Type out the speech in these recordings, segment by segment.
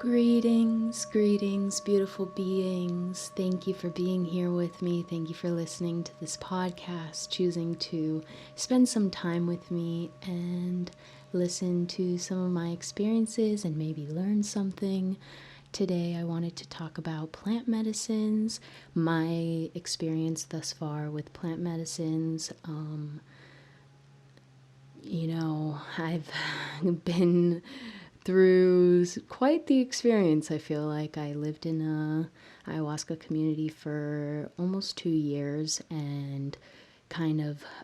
Greetings, greetings, beautiful beings. Thank you for being here with me. Thank you for listening to this podcast, choosing to spend some time with me and listen to some of my experiences and maybe learn something. Today, I wanted to talk about plant medicines, my experience thus far with plant medicines. I've been through quite the experience. I feel like I lived in a ayahuasca community for almost 2 years and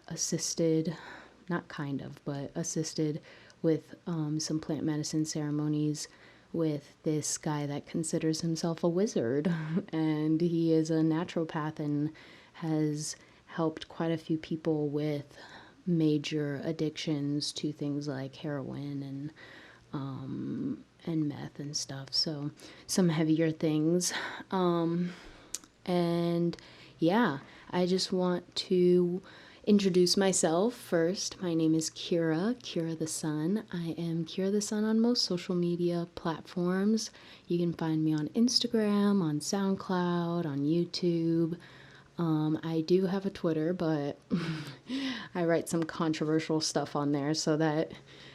assisted with some plant medicine ceremonies with this guy that considers himself a wizard. And he is a naturopath and has helped quite a few people with major addictions to things like heroin and meth and stuff. So some heavier things. And yeah, I just want to introduce myself first. My name is Kirathesun. I am Kirathesun on most social media platforms. You can find me on Instagram, on SoundCloud, on YouTube. I do have a Twitter, but I write some controversial stuff on there, so that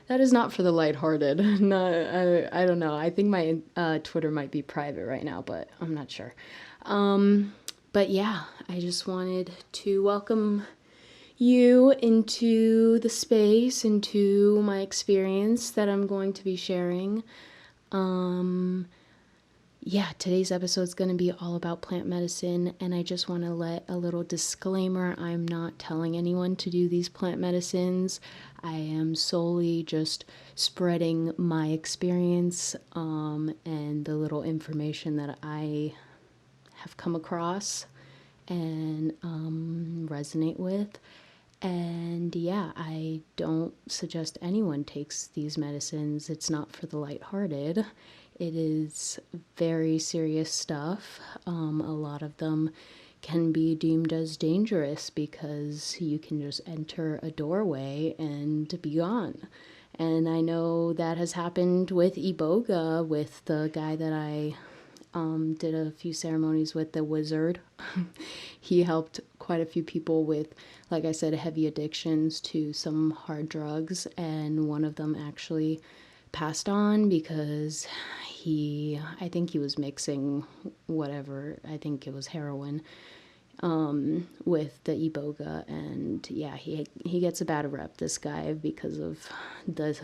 is not for the lighthearted. No, I don't know. I think my Twitter might be private right now, but I'm not sure. But yeah, I just wanted to welcome you into the space, into my experience that I'm going to be sharing. Yeah, today's episode is going to be all about plant medicine, and I just want to let a little disclaimer. I'm not telling anyone to do these plant medicines. I am solely just spreading my experience and the little information that I have come across and resonate with. And yeah, I don't suggest anyone takes these medicines. It's not for the lighthearted. It is very serious stuff. A lot of them can be deemed as dangerous because you can just enter a doorway and be gone. And I know that has happened with Iboga, with the guy that I did a few ceremonies with, the wizard. He helped quite a few people with, like I said, heavy addictions to some hard drugs, and one of them actually passed on because I think he was mixing whatever, I think it was heroin, with the Iboga, and yeah, he gets a bad rep, this guy, because of the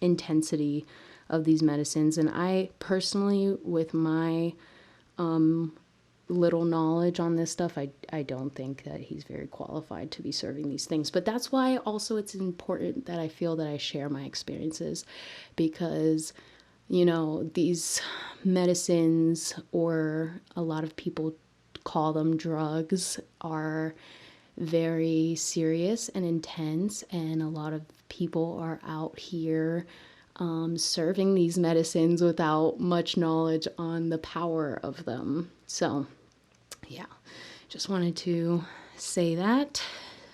intensity of these medicines. And I personally, with my little knowledge on this stuff, I don't think that he's very qualified to be serving these things. But that's why also it's important that I feel that I share my experiences, because these medicines, or a lot of people call them drugs, are very serious and intense, and a lot of people are out here serving these medicines without much knowledge on the power of them. So yeah, just wanted to say that,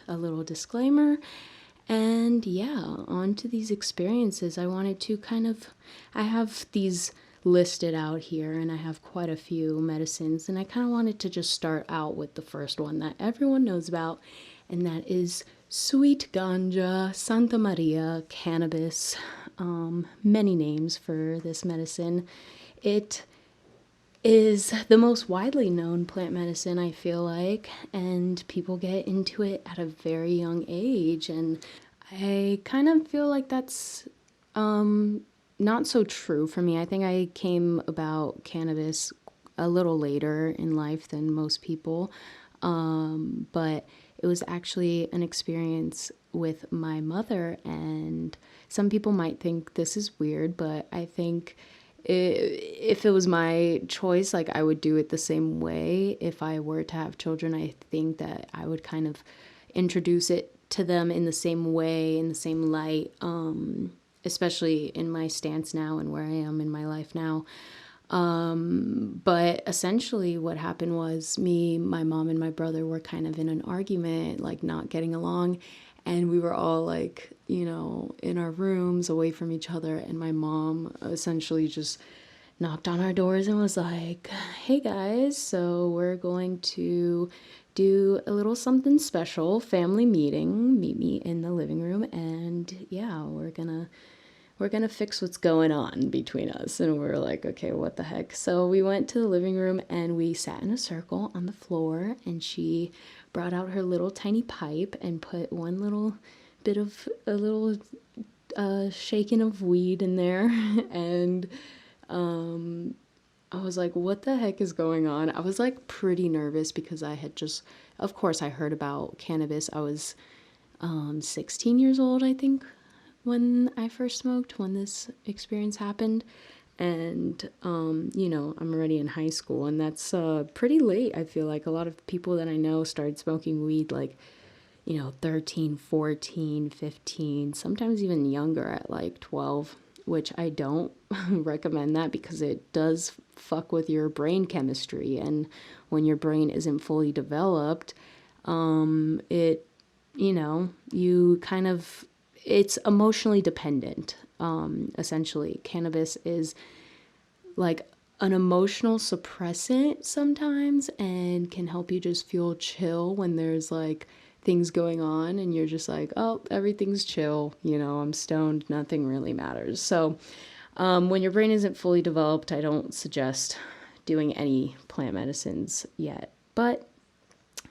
a little disclaimer. And yeah, on to these experiences. I wanted to I have these listed out here, and I have quite a few medicines, and I kind of wanted to just start out with the first one that everyone knows about, and that is sweet ganja, Santa Maria, cannabis. Many names for this medicine. It is the most widely known plant medicine, I feel like, and people get into it at a very young age, and I kind of feel like that's not so true for me. I think I came about cannabis a little later in life than most people, but it was actually an experience with my mother, and some people might think this is weird, but I think if it was my choice, like, I would do it the same way. If I were to have children, I think that I would kind of introduce it to them in the same way, in the same light, especially in my stance now and where I am in my life now. But essentially what happened was my mom and my brother were kind of in an argument, like not getting along. And we were all like, in our rooms away from each other. And my mom essentially just knocked on our doors and was like, hey guys, so we're going to do a little something special, family meeting, meet me in the living room, and yeah, we're gonna fix what's going on between us. And we're like, okay, what the heck? So we went to the living room and we sat in a circle on the floor, and she brought out her little tiny pipe and put one little bit of a little shaking of weed in there. And I was like, what the heck is going on? I was like pretty nervous because I had just, of course, I heard about cannabis. I was 16 years old, I think, when I first smoked, when this experience happened. And, I'm already in high school, and that's pretty late. I feel like a lot of people that I know started smoking weed like, 13, 14, 15, sometimes even younger at like 12, which I don't recommend that because it does fuck with your brain chemistry. And when your brain isn't fully developed, it, you kind of, it's emotionally dependent. Essentially, cannabis is like an emotional suppressant sometimes and can help you just feel chill when there's like things going on and you're just like, oh, everything's chill, I'm stoned, nothing really matters. So when your brain isn't fully developed, I don't suggest doing any plant medicines yet. But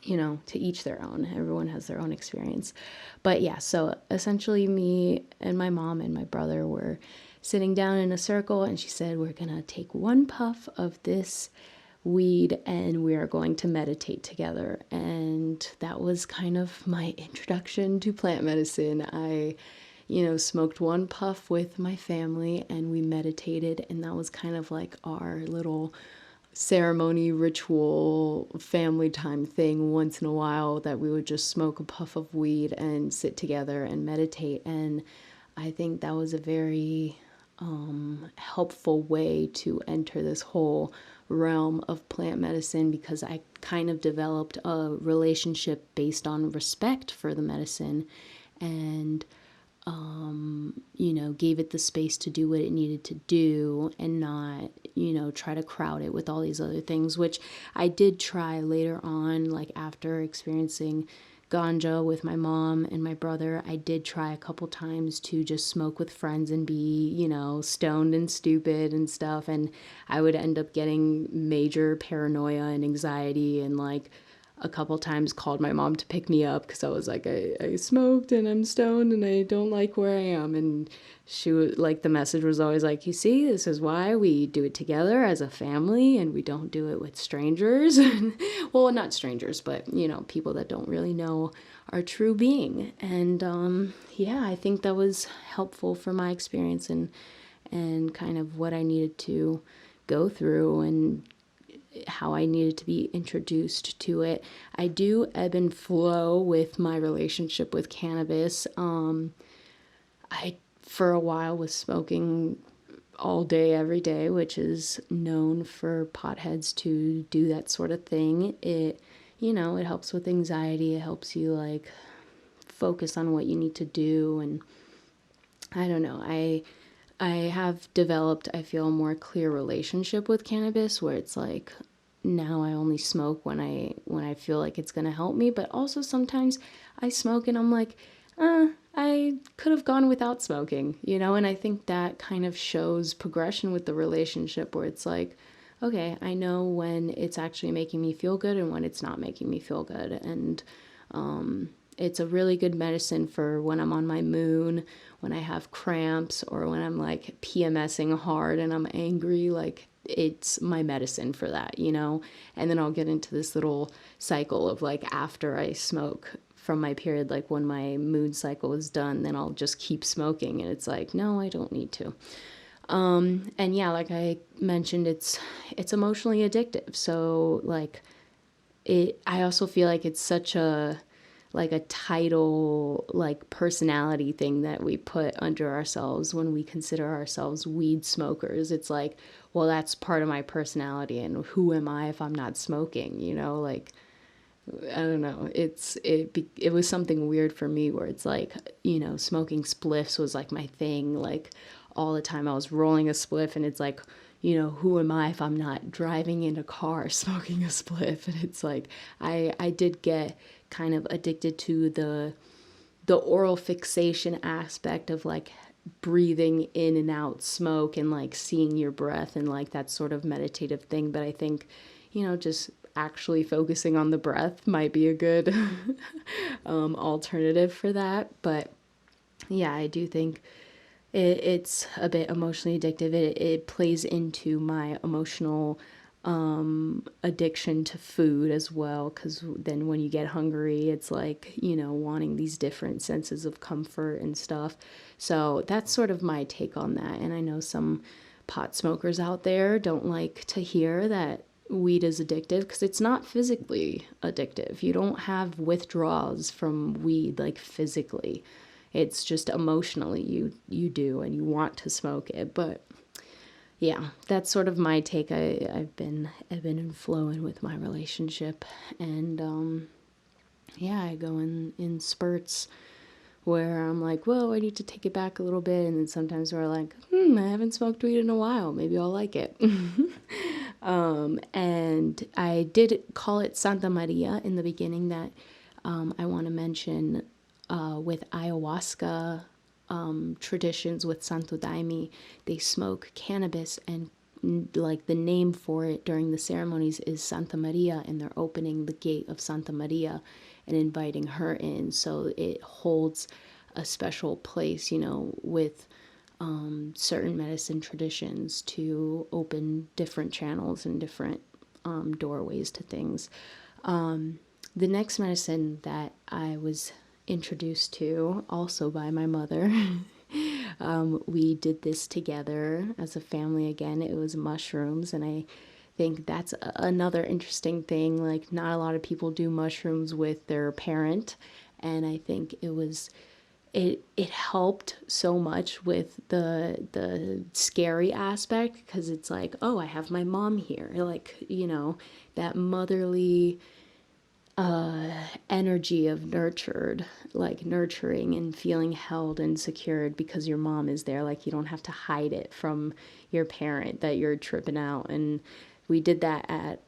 to each their own. Everyone has their own experience. But yeah, so essentially me and my mom and my brother were sitting down in a circle, and she said, we're going to take one puff of this weed and we are going to meditate together. And that was kind of my introduction to plant medicine. I smoked one puff with my family and we meditated, and that was kind of like our little ceremony, ritual, family time thing once in a while, that we would just smoke a puff of weed and sit together and meditate. And I think that was a very helpful way to enter this whole realm of plant medicine, because I kind of developed a relationship based on respect for the medicine, and gave it the space to do what it needed to do, and not, try to crowd it with all these other things, which I did try later on, like after experiencing ganja with my mom and my brother. I did try a couple times to just smoke with friends and be, stoned and stupid and stuff. And I would end up getting major paranoia and anxiety, and like a couple times called my mom to pick me up because I was like, I smoked and I'm stoned and I don't like where I am. And she was like, the message was always like, you see, this is why we do it together as a family and we don't do it with strangers. Well, not strangers, but, people that don't really know our true being. And yeah, I think that was helpful for my experience and kind of what I needed to go through and how I needed to be introduced to it. I do ebb and flow with my relationship with cannabis. I, for a while, was smoking all day, every day, which is known for potheads to do that sort of thing. It helps with anxiety. It helps you like focus on what you need to do. And I don't know, I have developed, I feel, a more clear relationship with cannabis, where it's like, now I only smoke when I feel like it's going to help me. But also sometimes I smoke and I'm like, I could have gone without smoking, and I think that kind of shows progression with the relationship, where it's like, okay, I know when it's actually making me feel good and when it's not making me feel good. And it's a really good medicine for when I'm on my moon, when I have cramps, or when I'm like PMSing hard and I'm angry. Like, it's my medicine for that, And then I'll get into this little cycle of like, after I smoke from my period, like when my moon cycle is done, then I'll just keep smoking. And it's like, no, I don't need to. And yeah, like I mentioned, it's emotionally addictive. So like I also feel like it's such a title, like personality thing that we put under ourselves when we consider ourselves weed smokers. It's like, well, that's part of my personality, and who am I if I'm not smoking, like, I don't know. It was something weird for me, where it's like, smoking spliffs was like my thing. Like all the time I was rolling a spliff, and it's like, who am I if I'm not driving in a car smoking a spliff? And it's like, I did get kind of addicted to the oral fixation aspect of like breathing in and out smoke and like seeing your breath and like that sort of meditative thing. But I think, just actually focusing on the breath might be a good alternative for that. But yeah, I do think it's a bit emotionally addictive. It plays into my emotional addiction to food as well, because then when you get hungry, it's like, wanting these different senses of comfort and stuff. So that's sort of my take on that. And I know some pot smokers out there don't like to hear that weed is addictive, because it's not physically addictive. You don't have withdrawals from weed like physically. It's just emotionally you do, and you want to smoke it. But yeah, that's sort of my take. I've been flowing with my relationship, and yeah, I go in spurts where I'm like, whoa, I need to take it back a little bit, and then sometimes we're like, I haven't smoked weed in a while, maybe I'll like it. And I did call it Santa Maria in the beginning. That I want to mention with ayahuasca traditions with Santo Daime, they smoke cannabis, and like the name for it during the ceremonies is Santa Maria, and they're opening the gate of Santa Maria and inviting her in. So it holds a special place, with certain medicine traditions to open different channels and different doorways to things. The next medicine that I was introduced to, also by my mother, we did this together as a family again. It was mushrooms, and I think that's another interesting thing. Like, not a lot of people do mushrooms with their parent, and I think it helped so much with the scary aspect, because it's like, oh, I have my mom here, like, that motherly energy of nurturing and feeling held and secured because your mom is there. Like, you don't have to hide it from your parent that you're tripping out. And we did that at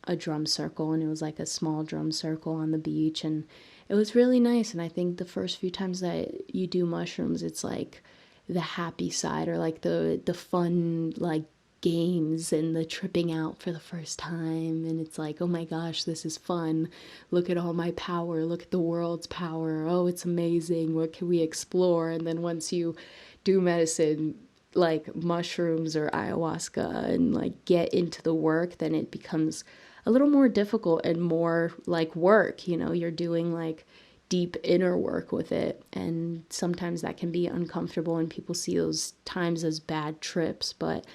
a drum circle, and it was like a small drum circle on the beach, and it was really nice. And I think the first few times that you do mushrooms, it's like the happy side, or like the fun, like, games and the tripping out for the first time, and it's like, oh my gosh, this is fun, look at all my power, look at the world's power, oh, it's amazing, what can we explore? And then once you do medicine like mushrooms or ayahuasca and like get into the work, then it becomes a little more difficult and more like work. You're doing like deep inner work with it, and sometimes that can be uncomfortable, and people see those times as bad trips. But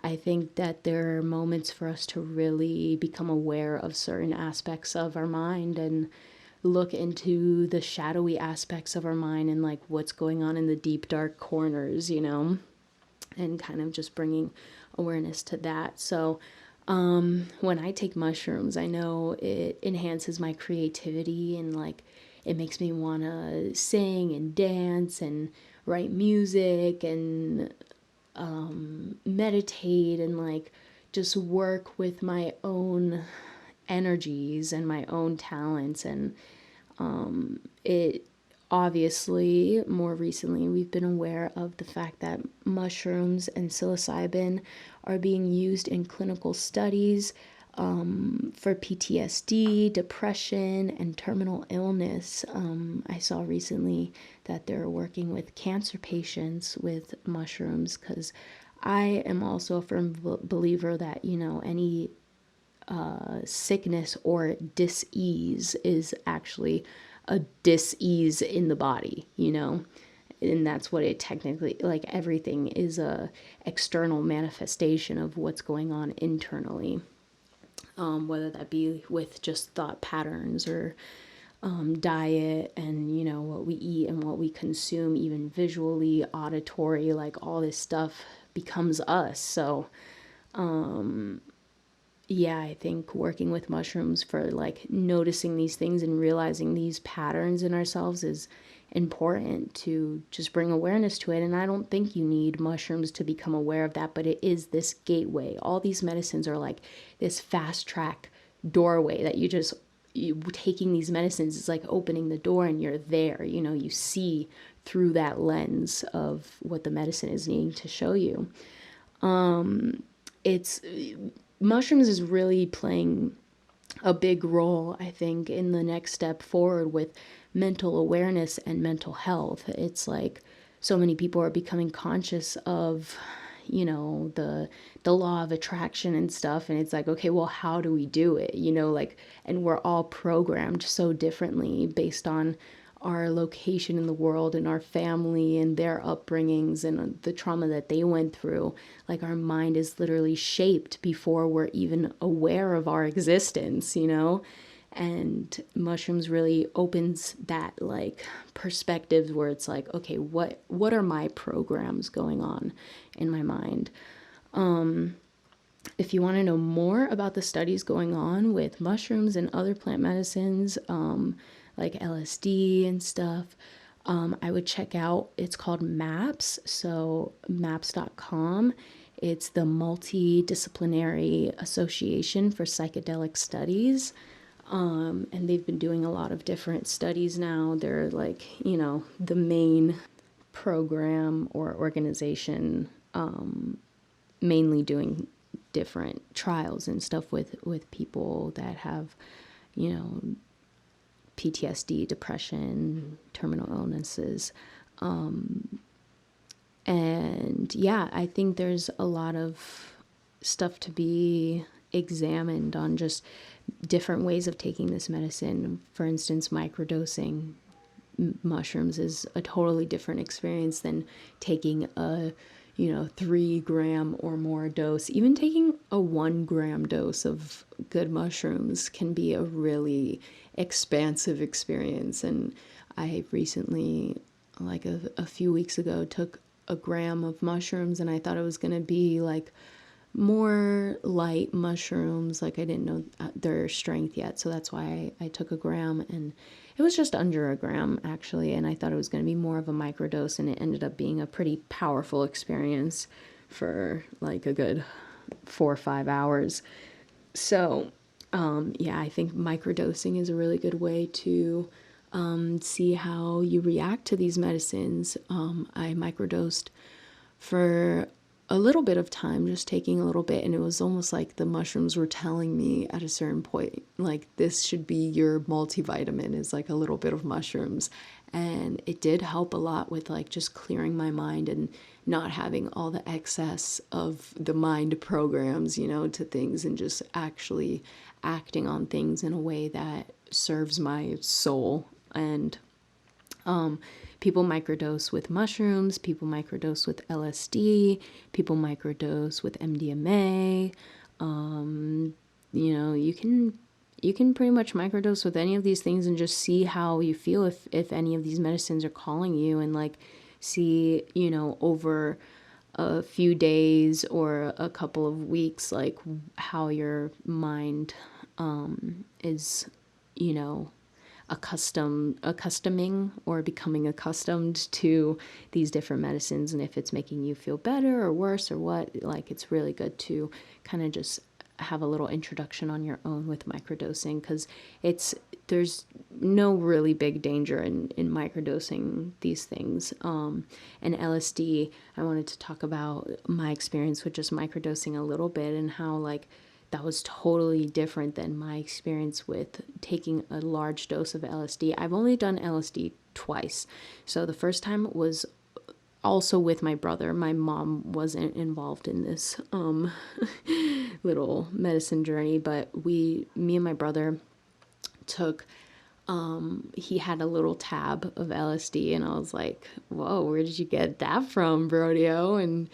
I think that there are moments for us to really become aware of certain aspects of our mind and look into the shadowy aspects of our mind and like what's going on in the deep dark corners, and kind of just bringing awareness to that. So when I take mushrooms, I know it enhances my creativity, and like it makes me want to sing and dance and write music and meditate and like just work with my own energies and my own talents. And it obviously, more recently, we've been aware of the fact that mushrooms and psilocybin are being used in clinical studies for PTSD, depression, and terminal illness. I saw recently that they're working with cancer patients with mushrooms, because I am also a firm believer that, any sickness or dis-ease is actually a dis-ease in the body, and that's what it technically, like, everything is a external manifestation of what's going on internally. Whether that be with just thought patterns or diet and, what we eat and what we consume, even visually, auditory, like all this stuff becomes us. So, yeah, I think working with mushrooms for like noticing these things and realizing these patterns in ourselves is important to just bring awareness to it. And I don't think you need mushrooms to become aware of that, but it is this gateway. All these medicines are like this fast track doorway that taking these medicines is like opening the door and you're there. You see through that lens of what the medicine is needing to show you. It's mushrooms is really playing a big role, I think, in the next step forward with mental awareness and mental health. It's like so many people are becoming conscious of, the law of attraction and stuff. And it's like, okay, well, how do we do it? And we're all programmed so differently based on our location in the world and our family and their upbringings and the trauma that they went through. Like our mind is literally shaped before we're even aware of our existence, And mushrooms really opens that like perspective where it's like, okay, what are my programs going on in my mind? If you want to know more about the studies going on with mushrooms and other plant medicines, like LSD and stuff, I would check out, it's called MAPS, so maps.com. It's the Multidisciplinary Association for Psychedelic Studies. And they've been doing a lot of different studies now. They're like, the main program or organization, mainly doing different trials and stuff with people that have, PTSD, depression, terminal illnesses. And yeah, I think there's a lot of stuff to be examined on just different ways of taking this medicine. For instance, microdosing mushrooms is a totally different experience than taking a 3-gram or more dose. Even taking a 1-gram dose of good mushrooms can be a really expansive experience. And I recently, like a few weeks ago, took a gram of mushrooms, and I thought it was going to be like more light mushrooms. Like I didn't know their strength yet, so that's why I took a gram, and it was just under a gram actually, and I thought it was going to be more of a microdose, and it ended up being a pretty powerful experience for like a good 4 or 5 hours. So yeah, I think microdosing is a really good way to see how you react to these medicines. I microdosed for a little bit of time, just taking a little bit, and it was almost like the mushrooms were telling me at a certain point, like, this should be your multivitamin, is like a little bit of mushrooms. And it did help a lot with like just clearing my mind and not having all the excess of the mind programs, to things, and just actually acting on things in a way that serves my soul. And people microdose with mushrooms, people microdose with LSD, people microdose with MDMA. You can pretty much microdose with any of these things and just see how you feel if any of these medicines are calling you, and like see, over a few days or a couple of weeks, like how your mind is, accustoming or becoming accustomed to these different medicines, and if it's making you feel better or worse or what. Like, it's really good to kind of just have a little introduction on your own with microdosing, because there's no really big danger in microdosing these things. And LSD, I wanted to talk about my experience with just microdosing a little bit, and how like that was totally different than my experience with taking a large dose of LSD. I've only done LSD twice. So the first time was also with my brother. My mom wasn't involved in this little medicine journey, but me and my brother took, he had a little tab of LSD, and I was like, whoa, where did you get that from, Brodio? And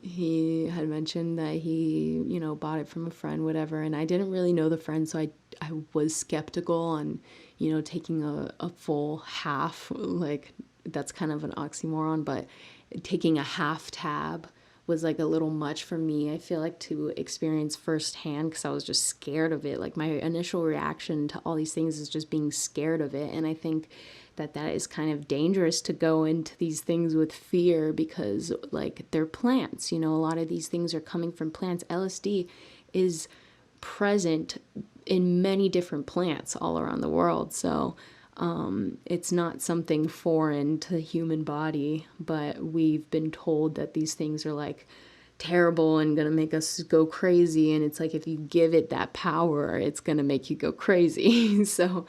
he had mentioned that he, bought it from a friend, whatever. And I didn't really know the friend, so I was skeptical on, taking a full half. Like, that's kind of an oxymoron, but taking a half tab was like a little much for me, I feel like, to experience firsthand, because I was just scared of it. Like, my initial reaction to all these things is just being scared of it. And I think that is kind of dangerous to go into these things with fear, because like they're plants, a lot of these things are coming from plants. LSD is present in many different plants all around the world. So it's not something foreign to the human body, but we've been told that these things are like terrible and gonna make us go crazy, and it's like if you give it that power, it's gonna make you go crazy. So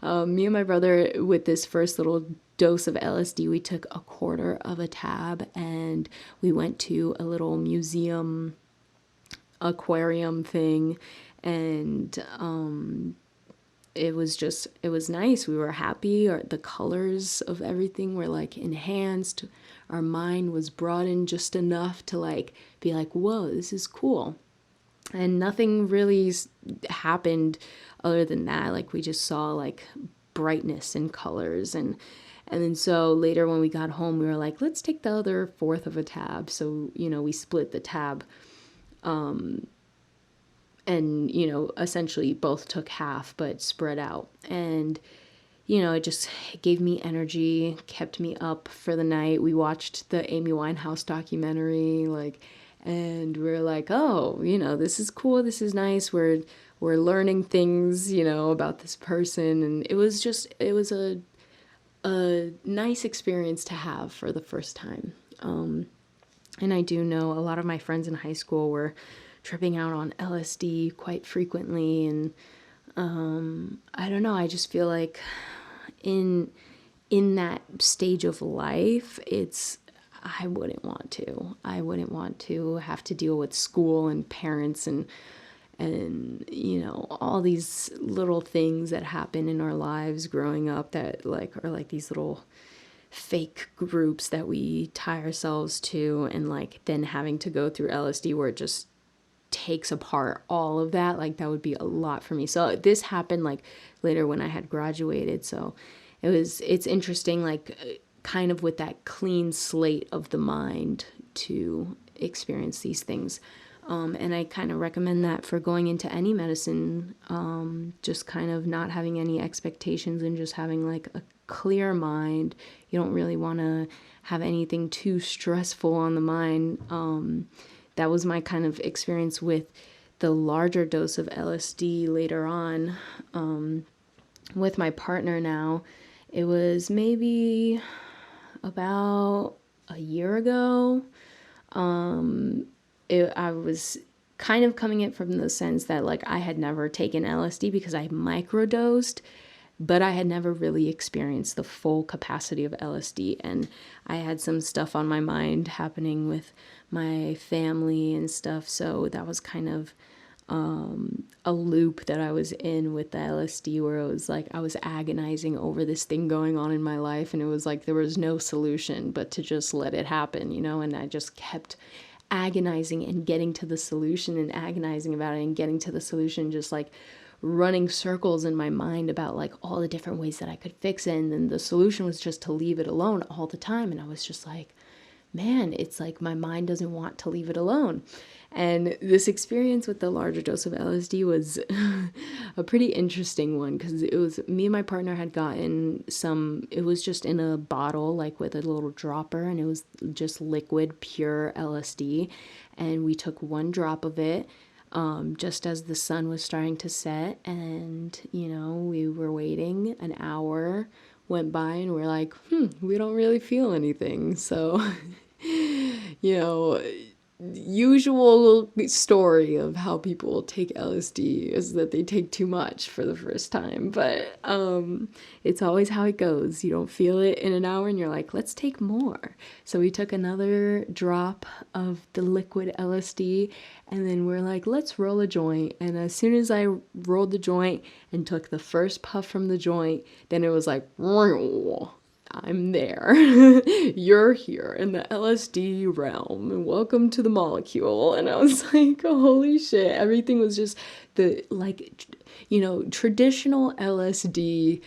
me and my brother, with this first little dose of LSD, we took a quarter of a tab and we went to a little museum aquarium thing, and it was nice. We were happy. The colors of everything were like enhanced. Our mind was broadened just enough to like be like, whoa, this is cool. And nothing really happened other than that. Like we just saw like brightness and colors. And then so later when we got home, we were like, let's take the other fourth of a tab. So, we split the tab. And, essentially both took half, but spread out. And, it gave me energy, kept me up for the night. We watched the Amy Winehouse documentary, and we're like, oh, this is cool. This is nice. We're learning things, about this person. And it was a nice experience to have for the first time. And I do know a lot of my friends in high school were tripping out on LSD quite frequently. And I don't know, I just feel like in that stage of life, I wouldn't want to have to deal with school and parents and all these little things that happen in our lives growing up that are like these little fake groups that we tie ourselves to, and like then having to go through LSD where it just takes apart all of that. Like that would be a lot for me. So this happened like later when I had graduated. So it's interesting, like kind of with that clean slate of the mind to experience these things. And I kind of recommend that for going into any medicine, just kind of not having any expectations and just having like a clear mind. You don't really want to have anything too stressful on the mind. That was my kind of experience with the larger dose of LSD later on. With my partner now, it was maybe about a year ago. I was kind of coming in from the sense that like I had never taken LSD because I microdosed, but I had never really experienced the full capacity of LSD. And I had some stuff on my mind happening with my family and stuff. So that was kind of a loop that I was in with the LSD, where it was like I was agonizing over this thing going on in my life, and it was like there was no solution but to just let it happen, and I just kept agonizing and getting to the solution and agonizing about it and getting to the solution, just like running circles in my mind about like all the different ways that I could fix it. And then the solution was just to leave it alone all the time. And I was just like, man, it's like my mind doesn't want to leave it alone. And this experience with the larger dose of LSD was a pretty interesting one, because it was me and my partner had gotten it was just in a bottle, like with a little dropper, and it was just liquid, pure LSD. And we took one drop of it just as the sun was starting to set, and, we were waiting. An hour went by and we're like, we don't really feel anything. So, usual story of how people take LSD is that they take too much for the first time, but it's always how it goes. You don't feel it in an hour and you're like, let's take more. So we took another drop of the liquid LSD, and then we're like, let's roll a joint. And as soon as I rolled the joint and took the first puff from the joint, then it was like, I'm there. You're here in the LSD realm, and welcome to the molecule. And I was like, holy shit. Everything was just traditional LSD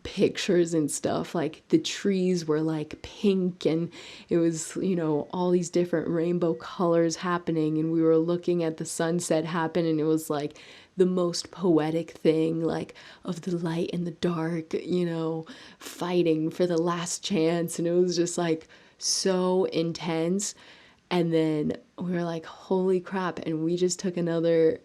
pictures and stuff. Like the trees were like pink, and it was, you know, all these different rainbow colors happening, and we were looking at the sunset happen, and it was like the most poetic thing, like of the light and the dark, you know, fighting for the last chance. And it was just like so intense. And then we were like, holy crap. And we just took another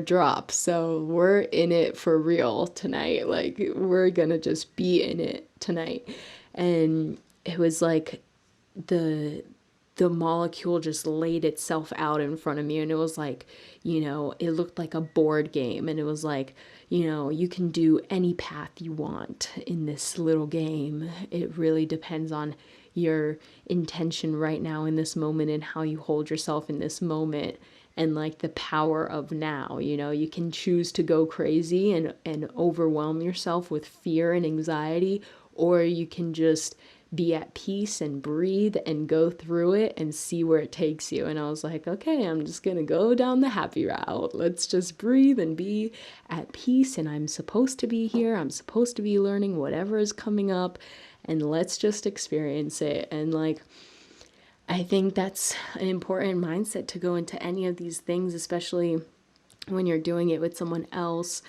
drop. So we're in it for real tonight. Like we're gonna just be in it tonight. And it was like the molecule just laid itself out in front of me, and it was like, you know, it looked like a board game, and it was like, you know, you can do any path you want in this little game. It really depends on your intention right now in this moment and how you hold yourself in this moment, and like the power of now. You know, you can choose to go crazy and overwhelm yourself with fear and anxiety, or you can just be at peace and breathe and go through it and see where it takes you. And I was like, okay, I'm just gonna go down the happy route. Let's just breathe and be at peace, and I'm supposed to be here, I'm supposed to be learning whatever is coming up, and let's just experience it. And like, I think that's an important mindset to go into any of these things, especially when you're doing it with someone else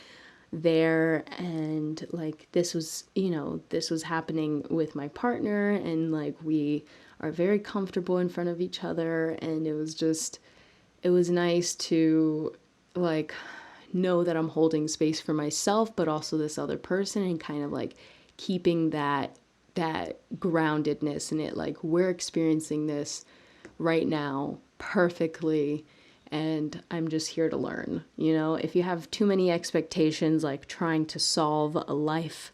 there. And like, this was, you know, this was happening with my partner, and like we are very comfortable in front of each other, and it was just, it was nice to like know that I'm holding space for myself but also this other person, and kind of like keeping that groundedness in it. Like, we're experiencing this right now perfectly, and I'm just here to learn. You know, if you have too many expectations, like trying to solve a life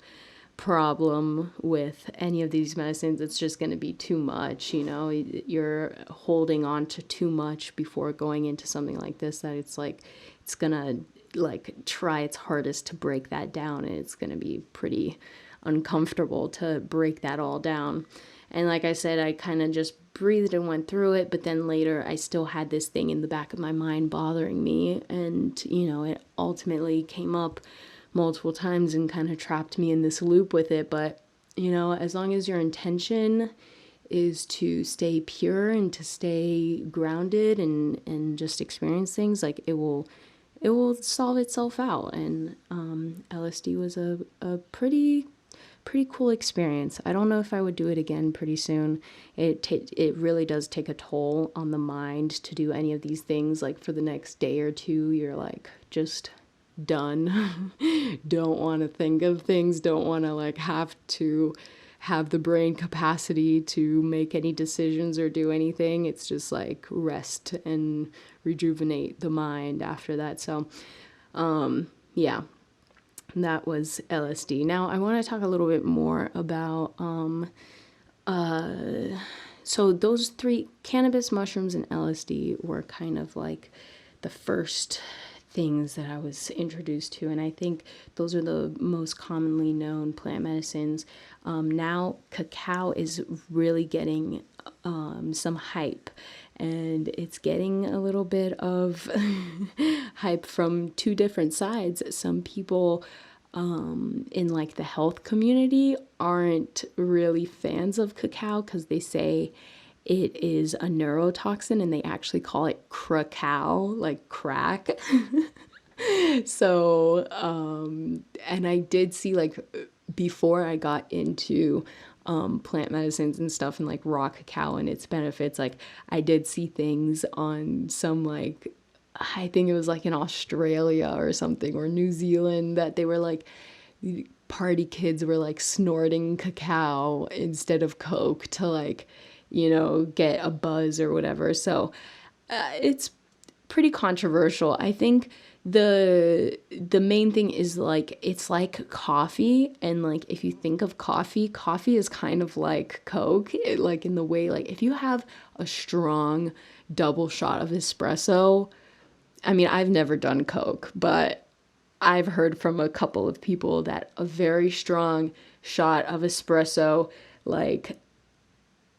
problem with any of these medicines, it's just going to be too much. You know, you're holding on to too much before going into something like this, that it's like, it's going to like try its hardest to break that down, and it's going to be pretty uncomfortable to break that all down. And like I said, I kind of just breathed and went through it, but then later I still had this thing in the back of my mind bothering me, and you know, it ultimately came up multiple times and kind of trapped me in this loop with it. But you know, as long as your intention is to stay pure and to stay grounded and just experience things, like it will solve itself out. And LSD was a pretty cool experience. I don't know if I would do it again pretty soon. It really does take a toll on the mind to do any of these things. Like for the next day or two, you're like just done. Don't want to think of things, don't want to like have to have the brain capacity to make any decisions or do anything. It's just like rest and rejuvenate the mind after that. So yeah, that was LSD. Now I want to talk a little bit more about so those three, cannabis, mushrooms, and LSD, were kind of like the first things that I was introduced to, and I think those are the most commonly known plant medicines. Now cacao is really getting some hype, and it's getting a little bit of hype from two different sides. Some people in like the health community aren't really fans of cacao because they say it is a neurotoxin, and they actually call it cacao, like crack. So and I did see, like, before I got into plant medicines and stuff, and like raw cacao and its benefits, like I did see things on some, like, I think it was like in Australia or something, or New Zealand, that they were like, party kids were like snorting cacao instead of Coke to, like, you know, get a buzz or whatever. So it's pretty controversial. I think the main thing is, like, it's like coffee, and like if you think of coffee is kind of like Coke, like in the way, like if you have a strong double shot of espresso, I mean, I've never done Coke, but I've heard from a couple of people that a very strong shot of espresso, like,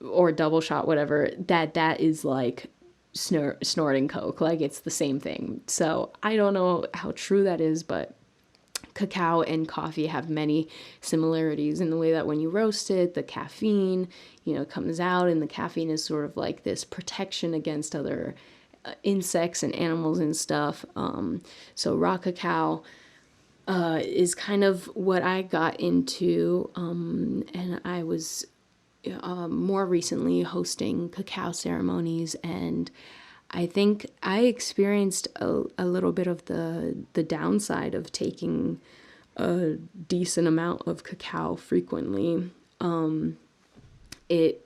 or double shot, whatever, that is like snorting Coke. Like, it's the same thing. So I don't know how true that is, but cacao and coffee have many similarities in the way that when you roast it, the caffeine, comes out, and the caffeine is sort of like this protection against other insects and animals and stuff. So raw cacao is kind of what I got into, and I was more recently hosting cacao ceremonies, and I think I experienced a little bit of the downside of taking a decent amount of cacao frequently. It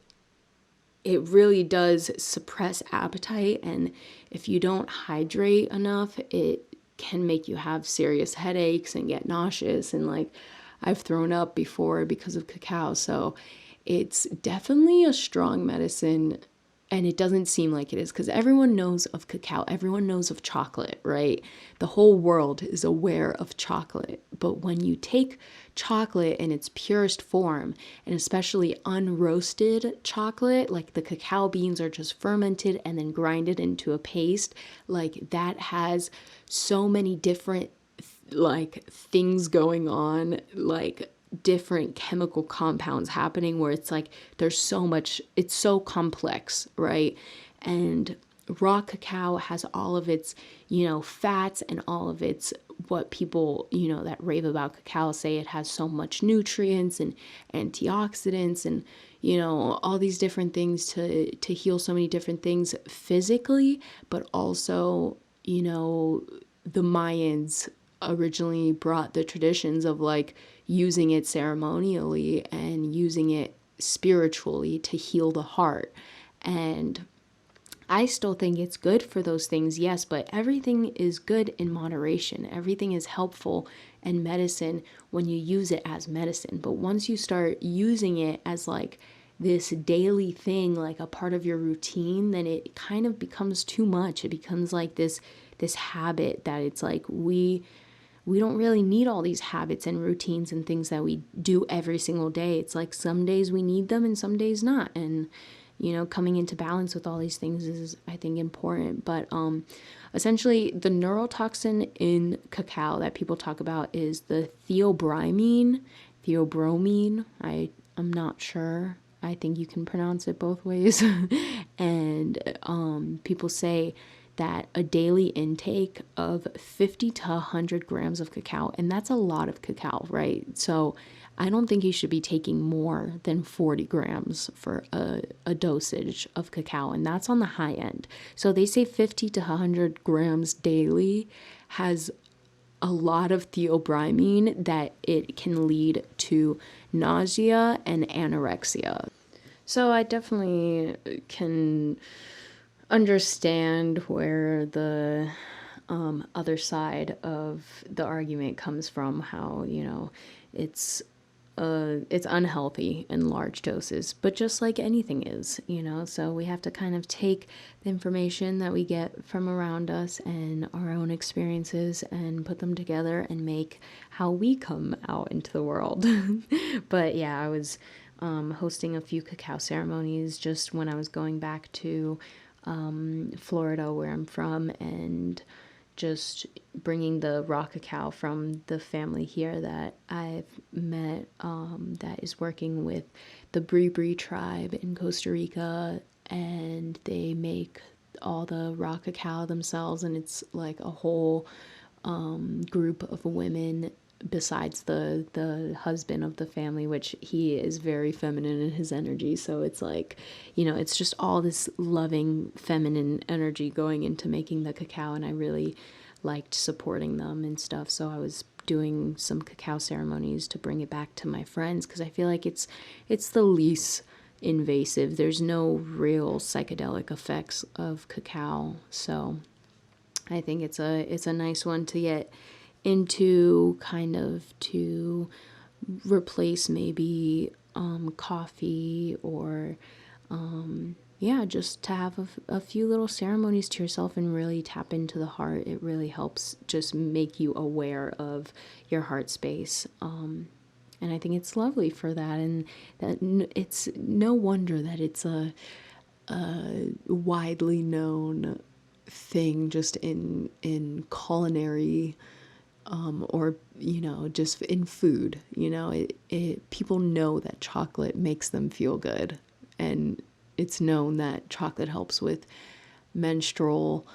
really does suppress appetite, and if you don't hydrate enough, it can make you have serious headaches and get nauseous, and like I've thrown up before because of cacao. So it's definitely a strong medicine, and it doesn't seem like it is, because everyone knows of cacao, everyone knows of chocolate, right? The whole world is aware of chocolate. But when you take chocolate in its purest form, and especially unroasted chocolate, like the cacao beans are just fermented and then grinded into a paste, like that has so many different like things going on, like different chemical compounds happening, where it's like there's so much, it's so complex, right? And raw cacao has all of its, fats, and all of its, what people, that rave about cacao say it has so much nutrients and antioxidants and, all these different things to heal so many different things physically, but also, the Mayans originally brought the traditions of like using it ceremonially and using it spiritually to heal the heart. And I still think it's good for those things, yes, but everything is good in moderation. Everything is helpful and medicine when you use it as medicine. But once you start using it as like this daily thing, like a part of your routine, then it kind of becomes too much. It becomes like this habit that it's like we don't really need all these habits and routines and things that we do every single day. It's like some days we need them and some days not. And, coming into balance with all these things is, I think, important. But essentially, the neurotoxin in cacao that people talk about is the theobromine. I'm not sure. I think you can pronounce it both ways. And people say that a daily intake of 50 to 100 grams of cacao, and that's a lot of cacao, right? So I don't think you should be taking more than 40 grams for a dosage of cacao, and that's on the high end. So they say 50 to 100 grams daily has a lot of theobromine that it can lead to nausea and anorexia. So I definitely can understand where the other side of the argument comes from, how it's unhealthy in large doses, but just like anything is, so we have to kind of take the information that we get from around us and our own experiences and put them together and make how we come out into the world. But yeah, I was hosting a few cacao ceremonies just when I was going back to Florida, where I'm from, and just bringing the raw cacao from the family here that I've met, that is working with the Bribri tribe in Costa Rica, and they make all the raw cacao themselves, and it's like a whole group of women besides the husband of the family, which he is very feminine in his energy. So it's like, it's just all this loving feminine energy going into making the cacao, and I really liked supporting them and stuff. So I was doing some cacao ceremonies to bring it back to my friends, because I feel like it's the least invasive. There's no real psychedelic effects of cacao. So I think it's a nice one to get into, kind of to replace maybe coffee, or just to have a few little ceremonies to yourself and really tap into the heart. It really helps just make you aware of your heart space, and I think it's lovely for that. And that it's no wonder that it's a widely known thing just in culinary or, just in food, people know that chocolate makes them feel good. And it's known that chocolate helps with menstrual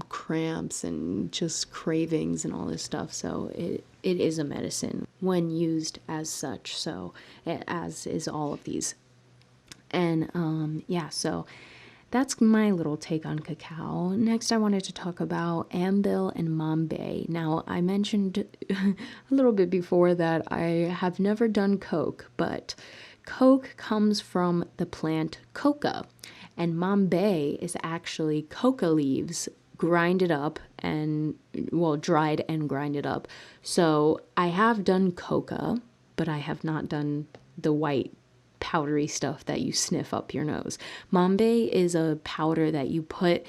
cramps and just cravings and all this stuff. So it is a medicine when used as such. So as is all of these. And so that's my little take on cacao. Next, I wanted to talk about ambil and mambe. Now, I mentioned a little bit before that I have never done coke, but coke comes from the plant coca, and mambe is actually coca leaves grinded up and, dried and grinded up. So I have done coca, but I have not done the white powdery stuff that you sniff up your nose. Mambe is a powder that you put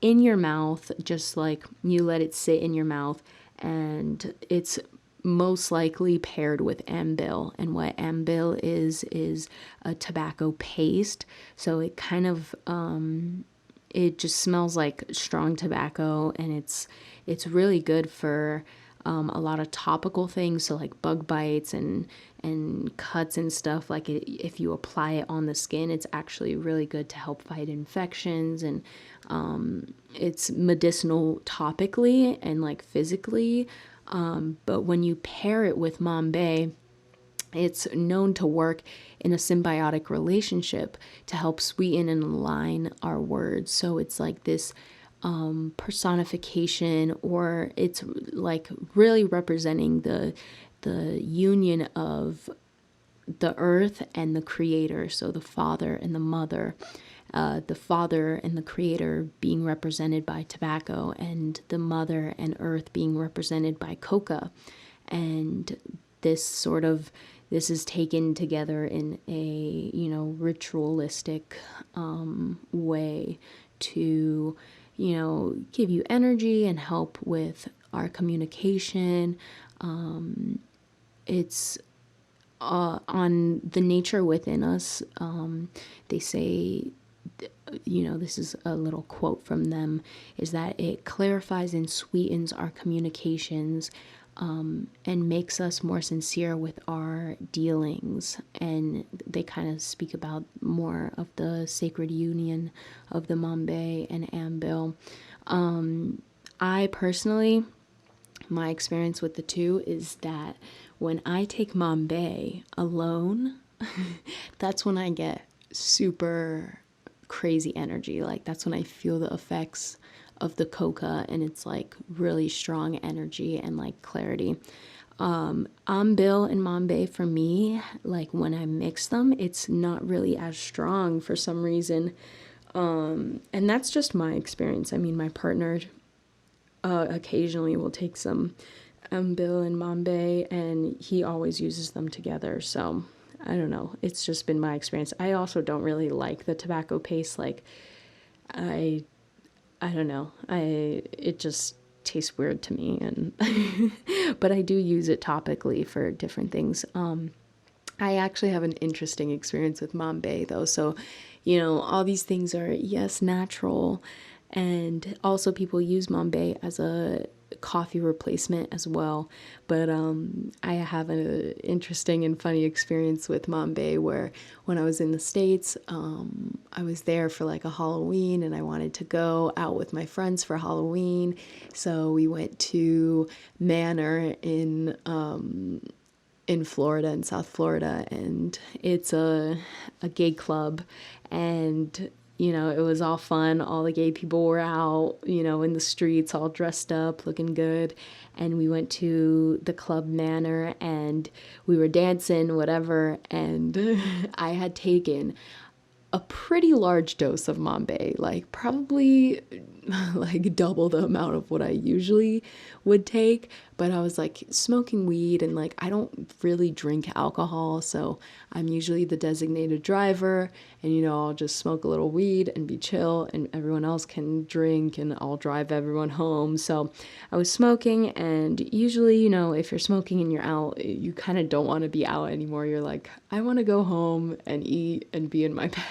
in your mouth, just like you let it sit in your mouth, and it's most likely paired with ambil. And what ambil is a tobacco paste. So it kind of it just smells like strong tobacco, and it's really good for a lot of topical things, so like bug bites and cuts and stuff. Like if you apply it on the skin, it's actually really good to help fight infections, and it's medicinal topically and like physically. But when you pair it with mambe, it's known to work in a symbiotic relationship to help sweeten and align our words. So it's like this personification, or it's like really representing the union of the earth and the creator. So the father and the mother, the father and the creator being represented by tobacco, and the mother and earth being represented by coca. And this is taken together in a ritualistic way to give you energy and help with our communication. It's on the nature within us. They say, this is a little quote from them, is that it clarifies and sweetens our communications, and makes us more sincere with our dealings. And they kind of speak about more of the sacred union of the mambe and ambil. I personally, my experience with the two is that when I take mambe alone, that's when I get super crazy energy. Like that's when I feel the effects of the coca, and it's like really strong energy and like clarity. Ambil and mambe for me, like when I mix them, it's not really as strong for some reason. And that's just my experience. I mean, my partner occasionally will take some ambil and mambe, and he always uses them together. So I don't know. It's just been my experience. I also don't really like the tobacco paste. Like I don't know. It just tastes weird to me, and but I do use it topically for different things. I actually have an interesting experience with mambe though. So, all these things are, yes, natural, and also people use mambe as a coffee replacement as well. But I have an interesting and funny experience with mambe, where when I was in the States, I was there for like a Halloween, and I wanted to go out with my friends for Halloween. So we went to Manor in Florida, in South Florida, and it's a gay club, and it was all fun. All the gay people were out, in the streets, all dressed up, looking good. And we went to the club Manor, and we were dancing, whatever. And I had taken a pretty large dose of mambe, like probably like double the amount of what I usually would take. But I was like smoking weed, and like I don't really drink alcohol, so I'm usually the designated driver, and I'll just smoke a little weed and be chill, and everyone else can drink, and I'll drive everyone home. So I was smoking, and usually, if you're smoking and you're out, you kind of don't want to be out anymore. You're like, I want to go home and eat and be in my bed.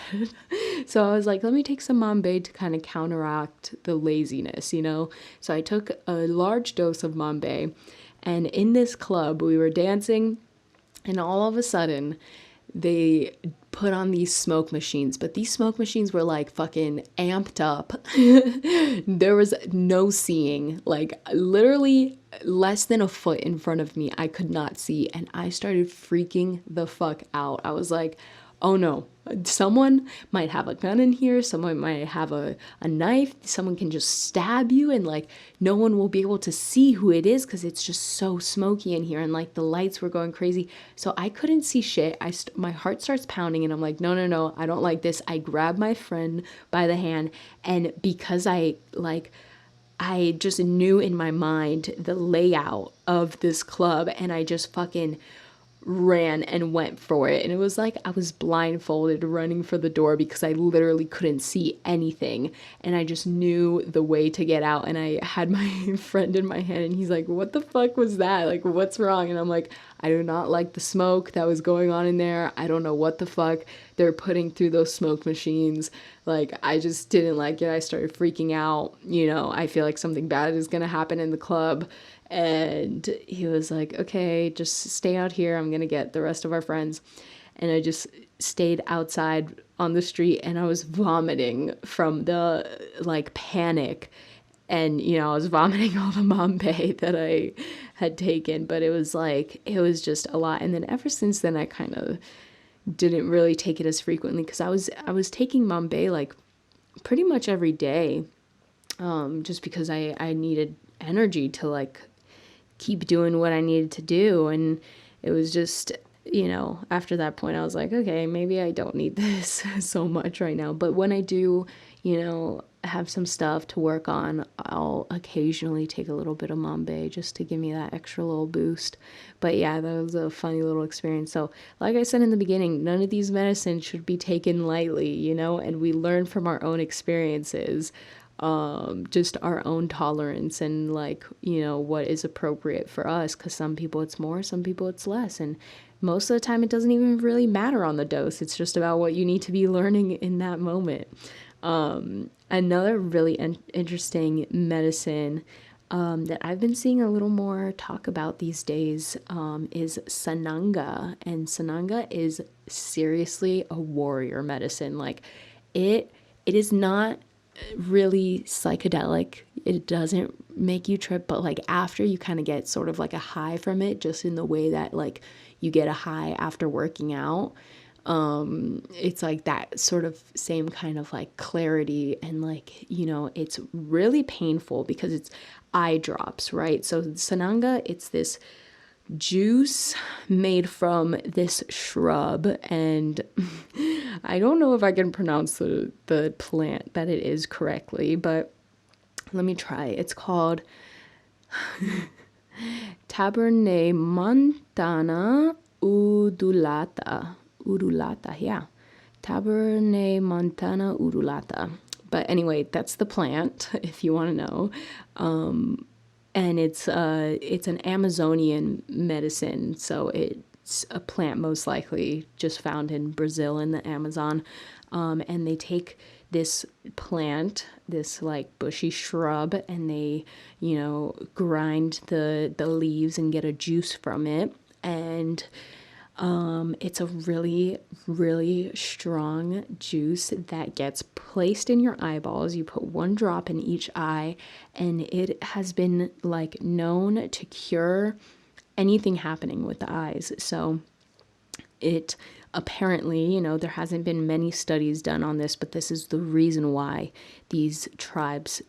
So I was like, let me take some Mambe to kind of counteract the laziness, you know? So I took a large dose of Mambe, and in this club, we were dancing, and all of a sudden, they put on these smoke machines, but these smoke machines were like fucking amped up. There was no seeing, like literally less than a foot in front of me. I could not see, and I started freaking the fuck out. I was like, oh no, someone might have a gun in here, someone might have a knife, someone can just stab you, and like no one will be able to see who it is because it's just so smoky in here, and like the lights were going crazy. So I couldn't see shit. My heart starts pounding, and I'm like, no, no, no, I don't like this. I grab my friend by the hand, and because I just knew in my mind the layout of this club, and I just fucking ran and went for it. And it was like I was blindfolded running for the door because I literally couldn't see anything, and I just knew the way to get out. And I had my friend in my hand, and he's like, what the fuck was that? Like, what's wrong? And I'm like, I do not like the smoke that was going on in there. I don't know what the fuck they're putting through those smoke machines. Like, I just didn't like it. I started freaking out. You know, I feel like something bad is gonna happen in the club. And he was like, okay, just stay out here. I'm going to get the rest of our friends. And I just stayed outside on the street, and I was vomiting from the like panic. And, you know, I was vomiting all the Mambe that I had taken, but it was just a lot. And then ever since then, I kind of didn't really take it as frequently because I was taking Mambe like pretty much every day, just because I needed energy to like keep doing what I needed to do. And it was just, you know, after that point I was like, okay, maybe I don't need this so much right now. But when I do, you know, have some stuff to work on, I'll occasionally take a little bit of Mambe just to give me that extra little boost. But yeah, that was a funny little experience. So like I said in the beginning, none of these medicines should be taken lightly, you know, and we learn from our own experiences, just our own tolerance and like, you know, what is appropriate for us. Because some people it's more, some people it's less. And most of the time it doesn't even really matter on the dose. It's just about what you need to be learning in that moment. Another really interesting medicine that I've been seeing a little more talk about these days is Sananga. And Sananga is seriously a warrior medicine. Like it is not really psychedelic. It doesn't make you trip, but like after you kind of get sort of like a high from it, just in the way that like you get a high after working out. It's like that sort of same kind of like clarity, and like, you know, it's really painful because it's eye drops, right? So Sananga, it's this juice made from this shrub, and I don't know if I can pronounce the plant that it is correctly, but let me try. It's called Tabernae udulata. Udulata, yeah. Tabernae udulata. But anyway, that's the plant, if you want to know. And it's an Amazonian medicine, so it's a plant most likely just found in Brazil in the Amazon. And they take this plant, this like bushy shrub, and they, you know, grind the leaves and get a juice from it. And it's a really, really strong juice that gets placed in your eyeballs. You put one drop in each eye, and it has been like known to cure anything happening with the eyes. So it apparently, you know, there hasn't been many studies done on this, but this is the reason why these tribes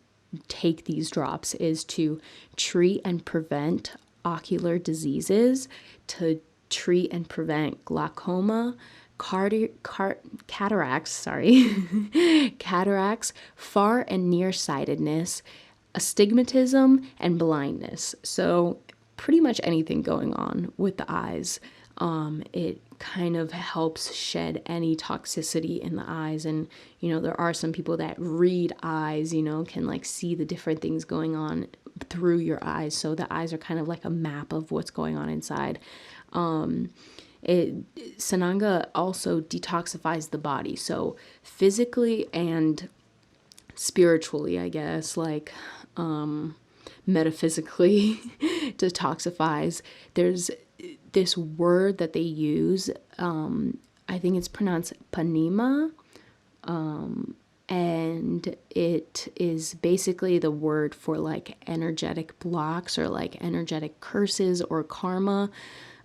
take these drops, is to treat and prevent ocular diseases, to treat and prevent glaucoma, cataracts, cataracts, far and nearsightedness, astigmatism, and blindness. So pretty much anything going on with the eyes. It kind of helps shed any toxicity in the eyes. And, you know, there are some people that read eyes, you know, can like see the different things going on through your eyes. So the eyes are kind of like a map of what's going on inside. Sananga also detoxifies the body. So physically and spiritually, I guess, like metaphysically detoxifies. There's this word that they use. I think it's pronounced Mdma. And it is basically the word for like energetic blocks or like energetic curses or karma.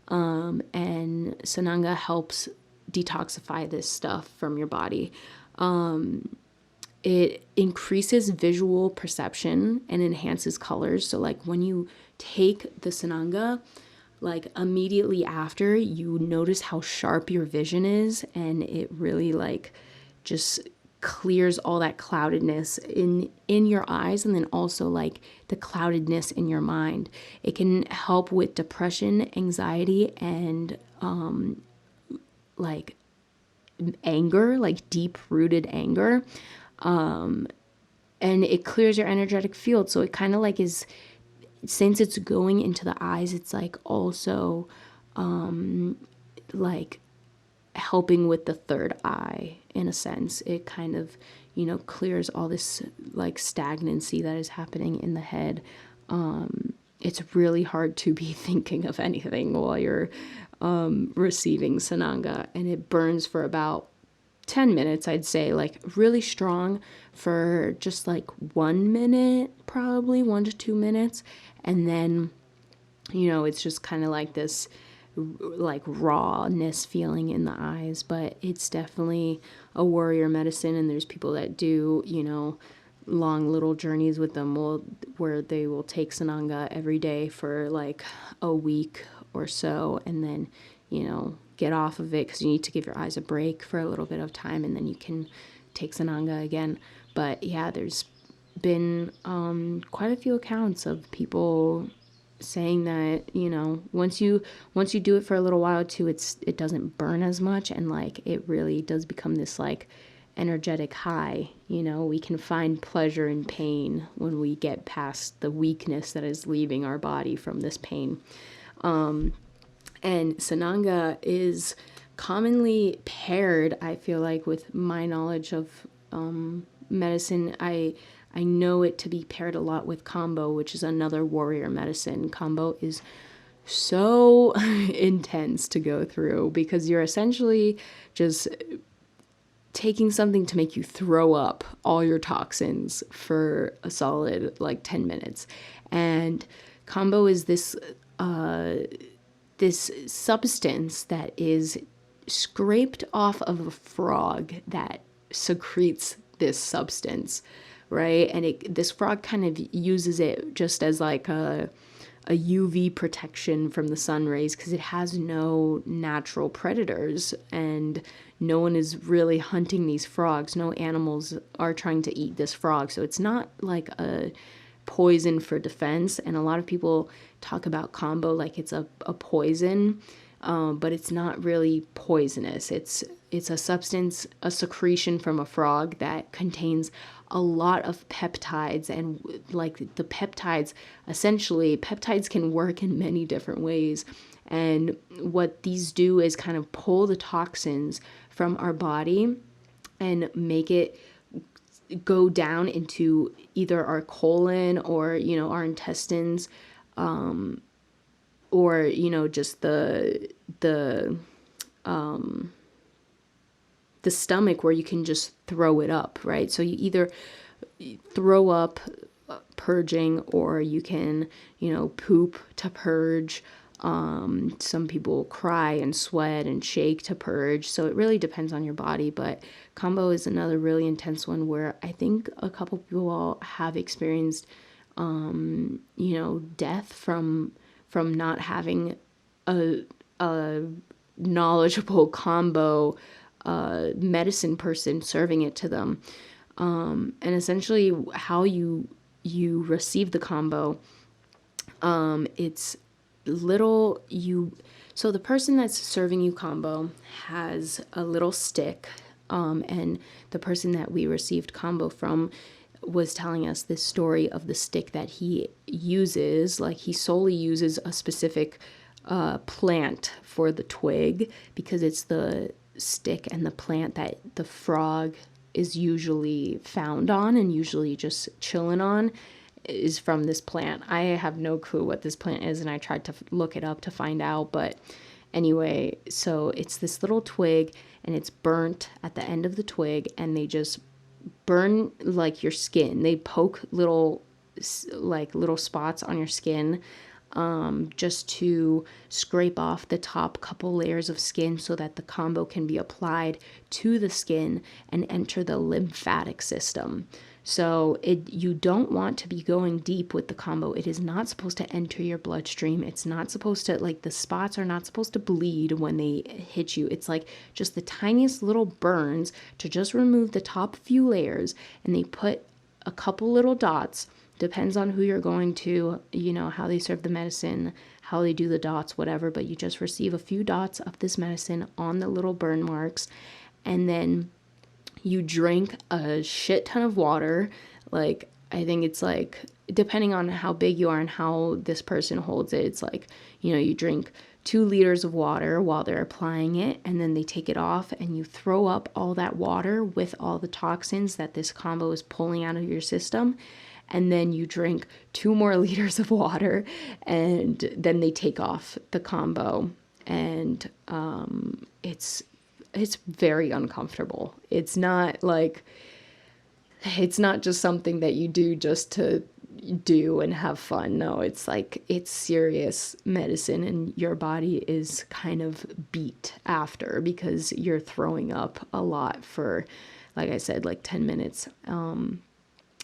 And Sananga helps detoxify this stuff from your body. It increases visual perception and enhances colors. So like when you take the Sananga, like immediately after, you notice how sharp your vision is, and it really like just clears all that cloudedness in your eyes, and then also like the cloudedness in your mind. It can help with depression, anxiety, and like anger, like deep rooted anger. And it clears your energetic field. So it kind of like is, since it's going into the eyes, it's like also like helping with the third eye in a sense. It kind of, clears all this like stagnancy that is happening in the head. It's really hard to be thinking of anything while you're receiving Sananga, and it burns for about 10 minutes, I'd say, like really strong for just like 1 minute, probably 1 to 2 minutes. And then, it's just kind of like this like rawness feeling in the eyes, but it's definitely a warrior medicine. And there's people that do, long little journeys with them where they will take Sananga every day for like a week or so, and then, get off of it because you need to give your eyes a break for a little bit of time, and then you can take Sananga again. But yeah, there's been quite a few accounts of people saying that, once you do it for a little while too, it doesn't burn as much, and like it really does become this like energetic high. We can find pleasure in pain when we get past the weakness that is leaving our body from this pain. And Sananga is commonly paired, I feel like, with my knowledge of medicine. I know it to be paired a lot with Kambo, which is another warrior medicine. Kambo is so intense to go through because you're essentially just taking something to make you throw up all your toxins for a solid like 10 minutes. And Kambo is this substance that is scraped off of a frog that secretes this substance, right? And this frog kind of uses it just as like a UV protection from the sun rays because it has no natural predators and no one is really hunting these frogs. No animals are trying to eat this frog. So it's not like a poison for defense. And a lot of people talk about Kambo like it's a poison, but it's not really poisonous. It's a substance, a secretion from a frog that contains a lot of peptides, and like the peptides, essentially peptides can work in many different ways. And what these do is kind of pull the toxins from our body and make it go down into either our colon or, our intestines, or, just the stomach where you can just throw it up, right? So you either throw up purging, or you can, poop to purge. Some people cry and sweat and shake to purge. So it really depends on your body. But Kambo is another really intense one where I think a couple people have experienced, death from not having a knowledgeable Kambo medicine person serving it to them. And essentially how you receive the Kambo, it's little so the person that's serving you Kambo has a little stick, and the person that we received Kambo from was telling us this story of the stick that he uses. Like he solely uses a specific plant for the twig, because it's the stick and the plant that the frog is usually found on and usually just chilling on, is from this plant. I have no clue what this plant is, and I tried to look it up to find out, but anyway, so it's this little twig, and it's burnt at the end of the twig, and they just burn like your skin. They poke little spots on your skin, just to scrape off the top couple layers of skin so that the combo can be applied to the skin and enter the lymphatic system. So you don't want to be going deep with the combo. It is not supposed to enter your bloodstream. It's not supposed to, like, the spots are not supposed to bleed when they hit you. It's like just the tiniest little burns to just remove the top few layers, and they put a couple little dots. Depends on who you're going to, how they serve the medicine, how they do the dots, whatever, but you just receive a few dots of this medicine on the little burn marks, and then you drink a shit ton of water. Like, I think it's like, depending on how big you are and how this person holds it, it's like, you drink 2 liters of water while they're applying it, and then they take it off, and you throw up all that water with all the toxins that this combo is pulling out of your system. And then you drink 2 more liters of water, and then they take off the combo. And it's very uncomfortable. It's not just something that you do just to do and have fun. No, it's like, it's serious medicine, and your body is kind of beat after, because you're throwing up a lot for, like I said, like 10 minutes.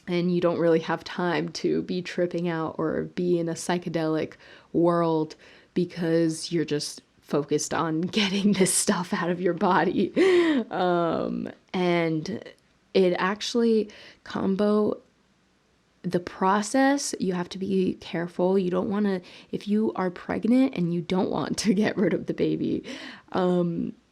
And you don't really have time to be tripping out or be in a psychedelic world, because you're just focused on getting this stuff out of your body. And it actually, the process, you have to be careful. You don't want to, if you are pregnant and you don't want to get rid of the baby,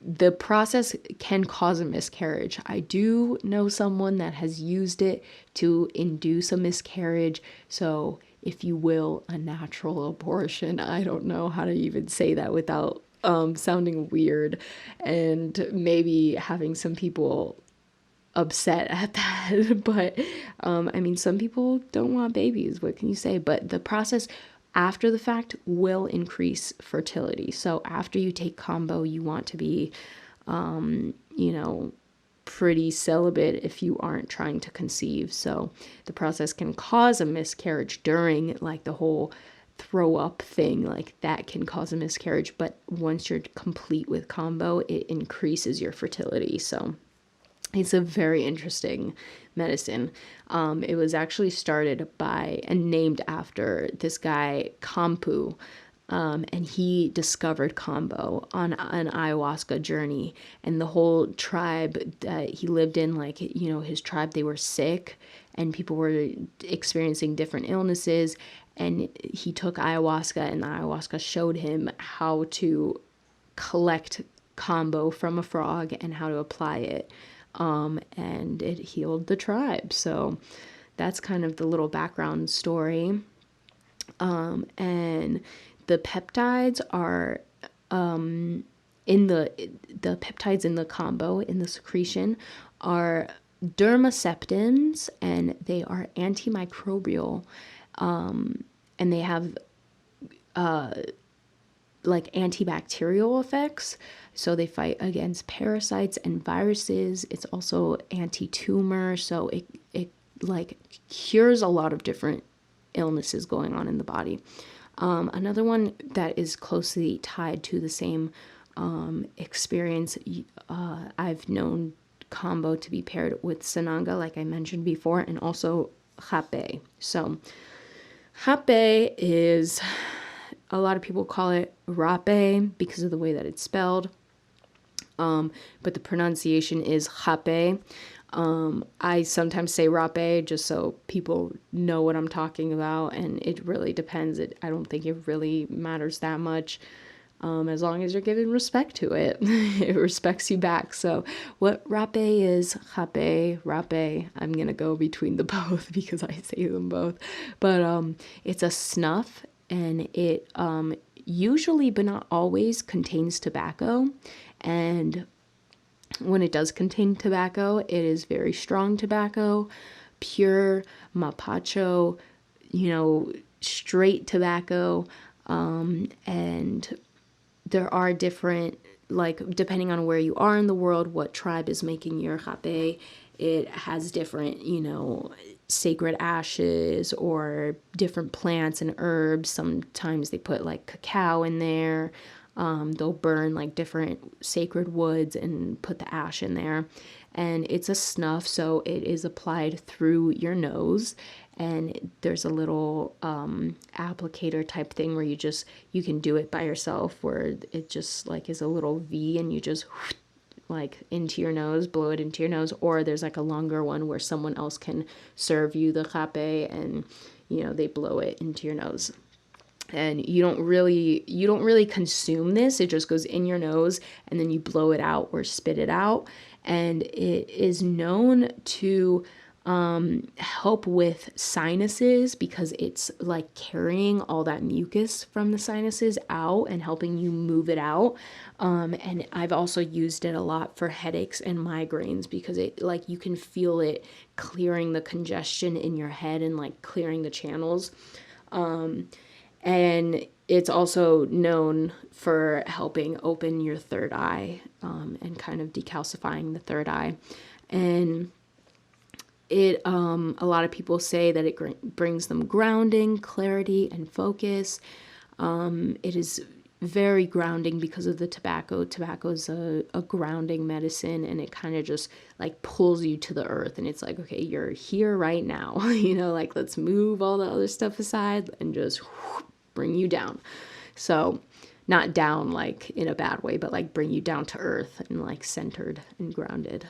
the process can cause a miscarriage. I do know someone that has used it to induce a miscarriage. So, if you will, a natural abortion. I don't know how to even say that without sounding weird, and maybe having some people upset at that. But I mean, some people don't want babies. What can you say? But the process after the fact will increase fertility. So after you take combo, you want to be, pretty celibate if you aren't trying to conceive. So the process can cause a miscarriage during, like, the whole throw up thing, like that can cause a miscarriage. But once you're complete with combo, it increases your fertility. So it's a very interesting medicine. It was actually started by and named after this guy, Kampu, and he discovered combo on an ayahuasca journey. And the whole tribe that he lived in, his tribe, they were sick, and people were experiencing different illnesses. And he took ayahuasca, and the ayahuasca showed him how to collect combo from a frog and how to apply it. And it healed the tribe. So that's kind of the little background story. And the peptides are, in the peptides in the combo, in the secretion, are dermaceptins, and they are antimicrobial, and they have, antibacterial effects. So they fight against parasites and viruses. It's also anti-tumor. So it cures a lot of different illnesses going on in the body. Another one that is closely tied to the same experience, I've known combo to be paired with Sananga, like I mentioned before, and also Hape. So Hape is, a lot of people call it Rape because of the way that it's spelled. But the pronunciation is Hape. I sometimes say Rape just so people know what I'm talking about, and it really depends. I don't think it really matters that much. As long as you're giving respect to it, it respects you back. So what Rape is, Hape, Rape, I'm going to go between the both because I say them both. But it's a snuff, and it usually, but not always, contains tobacco. And when it does contain tobacco, it is very strong tobacco, pure mapacho, straight tobacco. And there are different, like, depending on where you are in the world, what tribe is making your rapé, it has different, sacred ashes or different plants and herbs. Sometimes they put like cacao in there. They'll burn like different sacred woods and put the ash in there. And it's a snuff, so it is applied through your nose. And there's a little applicator type thing where you can do it by yourself, where it just like is a little V and you just like into your nose, blow it into your nose. Or there's like a longer one where someone else can serve you the rapé and they blow it into your nose. And you don't really consume this. It just goes in your nose and then you blow it out or spit it out. And it is known to help with sinuses, because it's like carrying all that mucus from the sinuses out and helping you move it out. And I've also used it a lot for headaches and migraines, because it, like, you can feel it clearing the congestion in your head and like clearing the channels. And it's also known for helping open your third eye, and kind of decalcifying the third eye. And it, a lot of people say that it brings them grounding, clarity, and focus. It is very grounding because of the tobacco. Tobacco is a grounding medicine, and it kind of just like pulls you to the earth. And it's like, okay, you're here right now, like, let's move all the other stuff aside and just bring you down. So not down like in a bad way, but like bring you down to earth and like centered and grounded.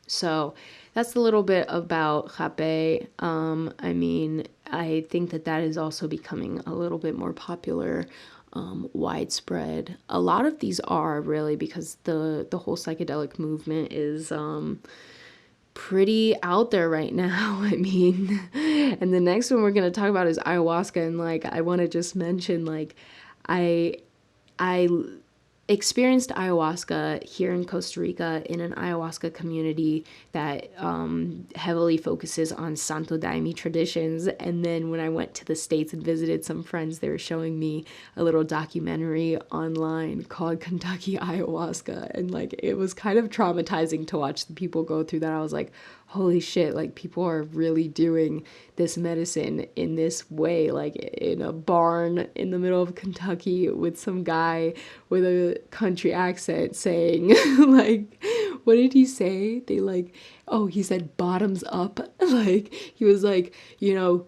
So that's a little bit about rapé. I mean, I think that is also becoming a little bit more popular, widespread. A lot of these are, really, because the whole psychedelic movement is pretty out there right now. I mean, and the next one we're going to talk about is ayahuasca. And like, I want to just mention, like, I experienced ayahuasca here in Costa Rica in an ayahuasca community that heavily focuses on Santo Daime traditions. And then when I went to the States and visited some friends, they were showing me a little documentary online called Kentucky Ayahuasca. And like, it was kind of traumatizing to watch the people go through that. I was like, holy shit, like, people are really doing this medicine in this way, like in a barn in the middle of Kentucky with some guy with a country accent saying, like, what did he say? He said bottoms up. Like, he was like,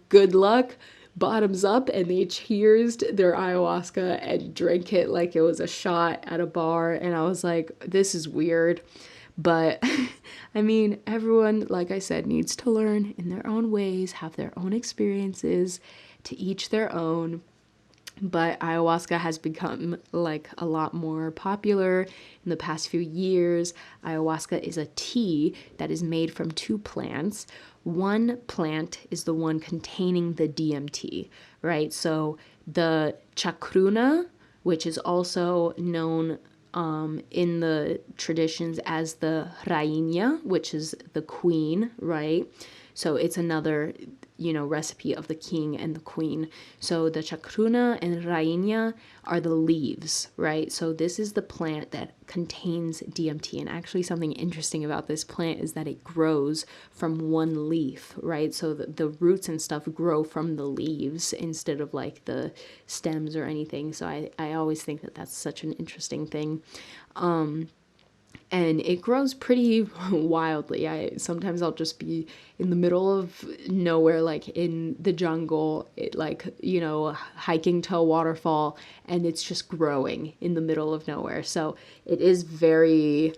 good luck, bottoms up. And they cheersed their ayahuasca and drank it like it was a shot at a bar. And I was like, this is weird. But I mean, everyone, like I said, needs to learn in their own ways, have their own experiences, to each their own. But ayahuasca has become like a lot more popular in the past few years. Ayahuasca is a tea that is made from two plants. One plant is the one containing the DMT, right? So the chacruna, which is also known in the traditions as the rainha, which is the queen, right? So it's another, recipe of the king and the queen. So the chacruna and rainha are the leaves, right? So this is the plant that contains DMT. And actually, something interesting about this plant is that it grows from one leaf, right? So the roots and stuff grow from the leaves instead of like the stems or anything. So I always think that that's such an interesting thing. And it grows pretty wildly. Sometimes I'll just be in the middle of nowhere, like in the jungle, hiking to a waterfall, and it's just growing in the middle of nowhere. So it is very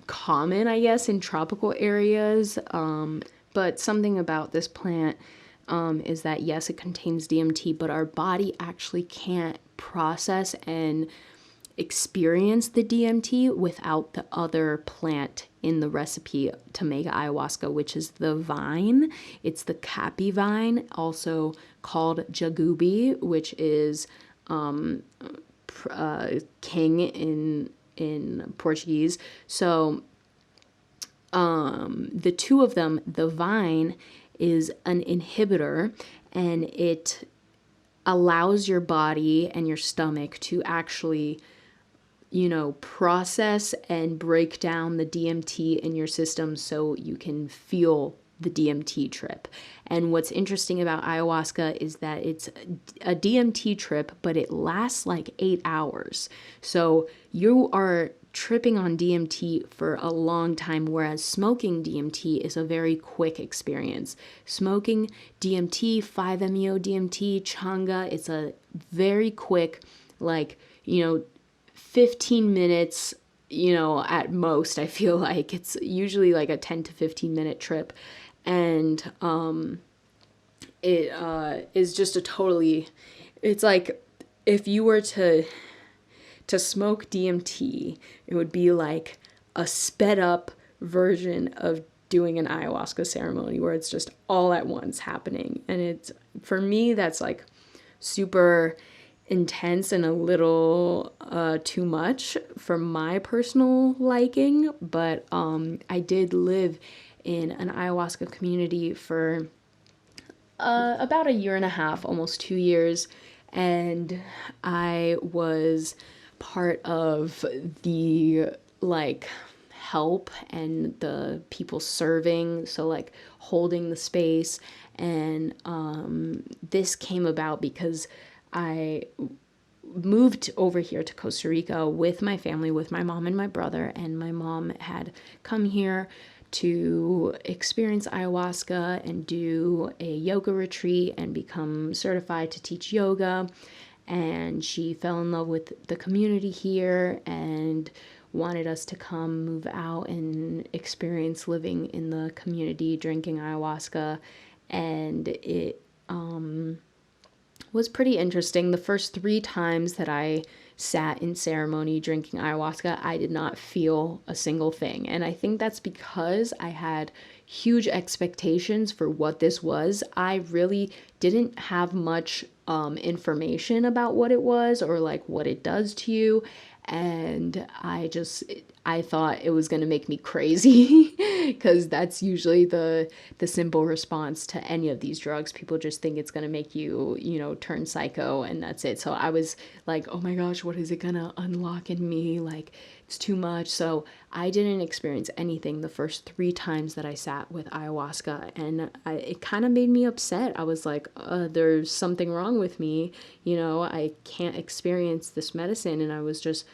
common, I guess, in tropical areas. But something about this plant is that, yes, it contains DMT, but our body actually can't process and experience the DMT without the other plant in the recipe to make ayahuasca, which is the vine. It's the capi vine, also called jagubi, which is king in Portuguese. So the two of them, the vine is an inhibitor, and it allows your body and your stomach to actually, process and break down the DMT in your system so you can feel the DMT trip. And what's interesting about ayahuasca is that it's a DMT trip, but it lasts like 8 hours. So you are tripping on DMT for a long time, whereas smoking DMT is a very quick experience. Smoking DMT, 5-MeO DMT, changa, it's a very quick, 15 minutes, at most. I feel like it's usually like a 10 to 15 minute trip. And it is just it's like if you were to smoke DMT, it would be like a sped up version of doing an ayahuasca ceremony where it's just all at once happening. And for me, that's like super intense and a little too much for my personal liking. But I did live in an ayahuasca community for about 1.5 years, almost 2 years. And I was part of the help and the people serving, so holding the space. And this came about because I moved over here to Costa Rica with my family, with my mom and my brother, and my mom had come here to experience ayahuasca and do a yoga retreat and become certified to teach yoga. And she fell in love with the community here and wanted us to come move out and experience living in the community, drinking ayahuasca. And it was pretty interesting. The first 3 times that I sat in ceremony drinking ayahuasca, I did not feel a single thing. And I think that's because I had huge expectations for what this was. I really didn't have much information about what it was or what it does to you. And I thought it was going to make me crazy because that's usually the simple response to any of these drugs. People just think it's going to make you, turn psycho, and that's it. So I was like, oh my gosh, what is it going to unlock in me? It's too much. So I didn't experience anything the first 3 times that I sat with ayahuasca, and it kind of made me upset. I was like, there's something wrong with me. I can't experience this medicine. And I was just,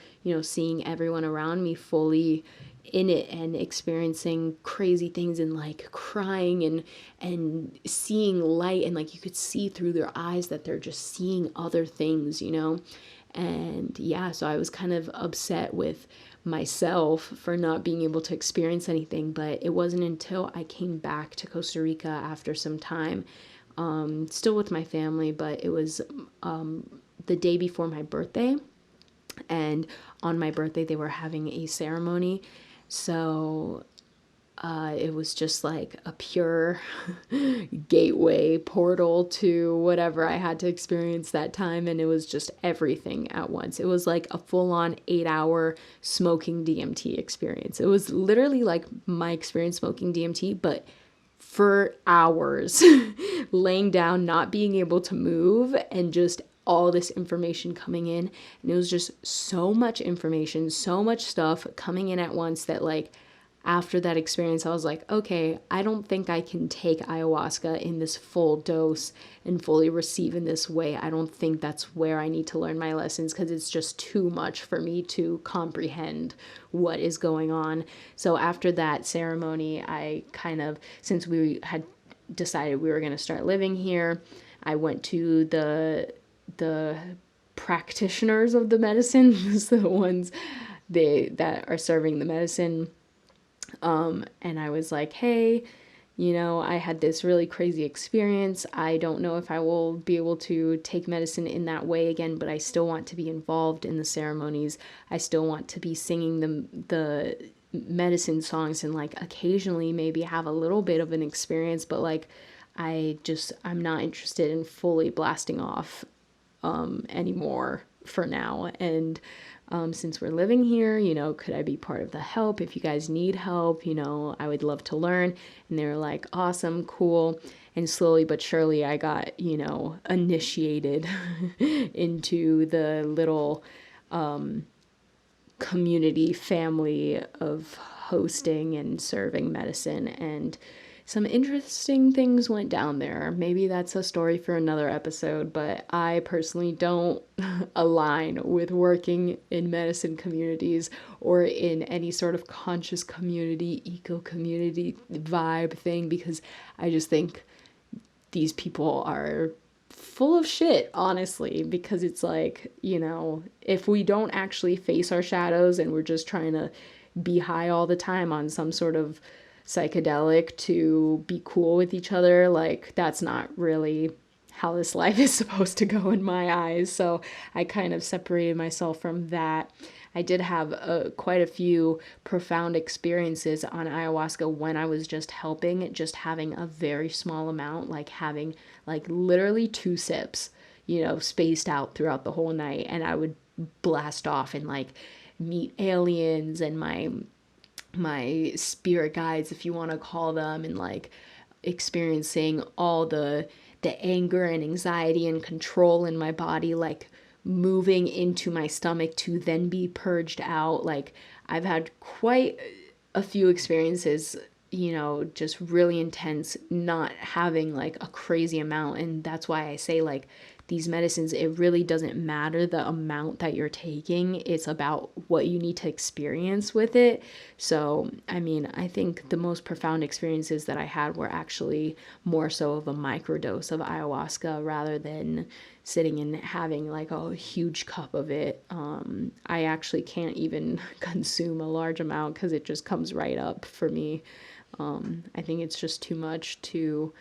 seeing everyone around me fully in it and experiencing crazy things and crying and seeing light, and you could see through their eyes that they're just seeing other things, And yeah, so I was kind of upset with myself for not being able to experience anything. But it wasn't until I came back to Costa Rica after some time, still with my family, but it was the day before my birthday. And on my birthday, they were having a ceremony. So it was just a pure gateway portal to whatever I had to experience that time. And it was just everything at once. It was a full-on 8-hour smoking DMT experience. It was literally my experience smoking DMT, but for hours, laying down, not being able to move, and just all this information coming in. And it was just so much information, so much stuff coming in at once that after that experience, I was like, okay, I don't think I can take ayahuasca in this full dose and fully receive in this way. I don't think that's where I need to learn my lessons, because it's just too much for me to comprehend what is going on. So after that ceremony, I since we had decided we were going to start living here, I went to the practitioners of the medicine, the ones that are serving the medicine. And I was like, hey, I had this really crazy experience. I don't know if I will be able to take medicine in that way again, but I still want to be involved in the ceremonies. I still want to be singing the medicine songs and like occasionally maybe have a little bit of an experience, but like I'm not interested in fully blasting off anymore for now. And since we're living here, could I be part of the help? If you guys need help, I would love to learn. And they were like, awesome, cool. And slowly but surely I got, initiated into the little community family of hosting and serving medicine. And some interesting things went down there. Maybe that's a story for another episode, but I personally don't align with working in medicine communities or in any sort of conscious community, eco community vibe thing, because I just think these people are full of shit, honestly, because it's like, if we don't actually face our shadows and we're just trying to be high all the time on some sort of psychedelic to be cool with each other, like that's not really how this life is supposed to go in my eyes. So I kind of separated myself from that. I did have quite a few profound experiences on ayahuasca when I was just helping, just having a very small amount, like having like literally 2 sips, spaced out throughout the whole night. And I would blast off and like meet aliens and my spirit guides, if you want to call them, and like experiencing all the anger and anxiety and control in my body, like moving into my stomach to then be purged out. Like I've had quite a few experiences, just really intense, not having like a crazy amount. And that's why I say like these medicines, it really doesn't matter the amount that you're taking. It's about what you need to experience with it. So, I mean, I think the most profound experiences that I had were actually more so of a microdose of ayahuasca rather than sitting and having like a huge cup of it. I actually can't even consume a large amount because it just comes right up for me. I think it's just too much to...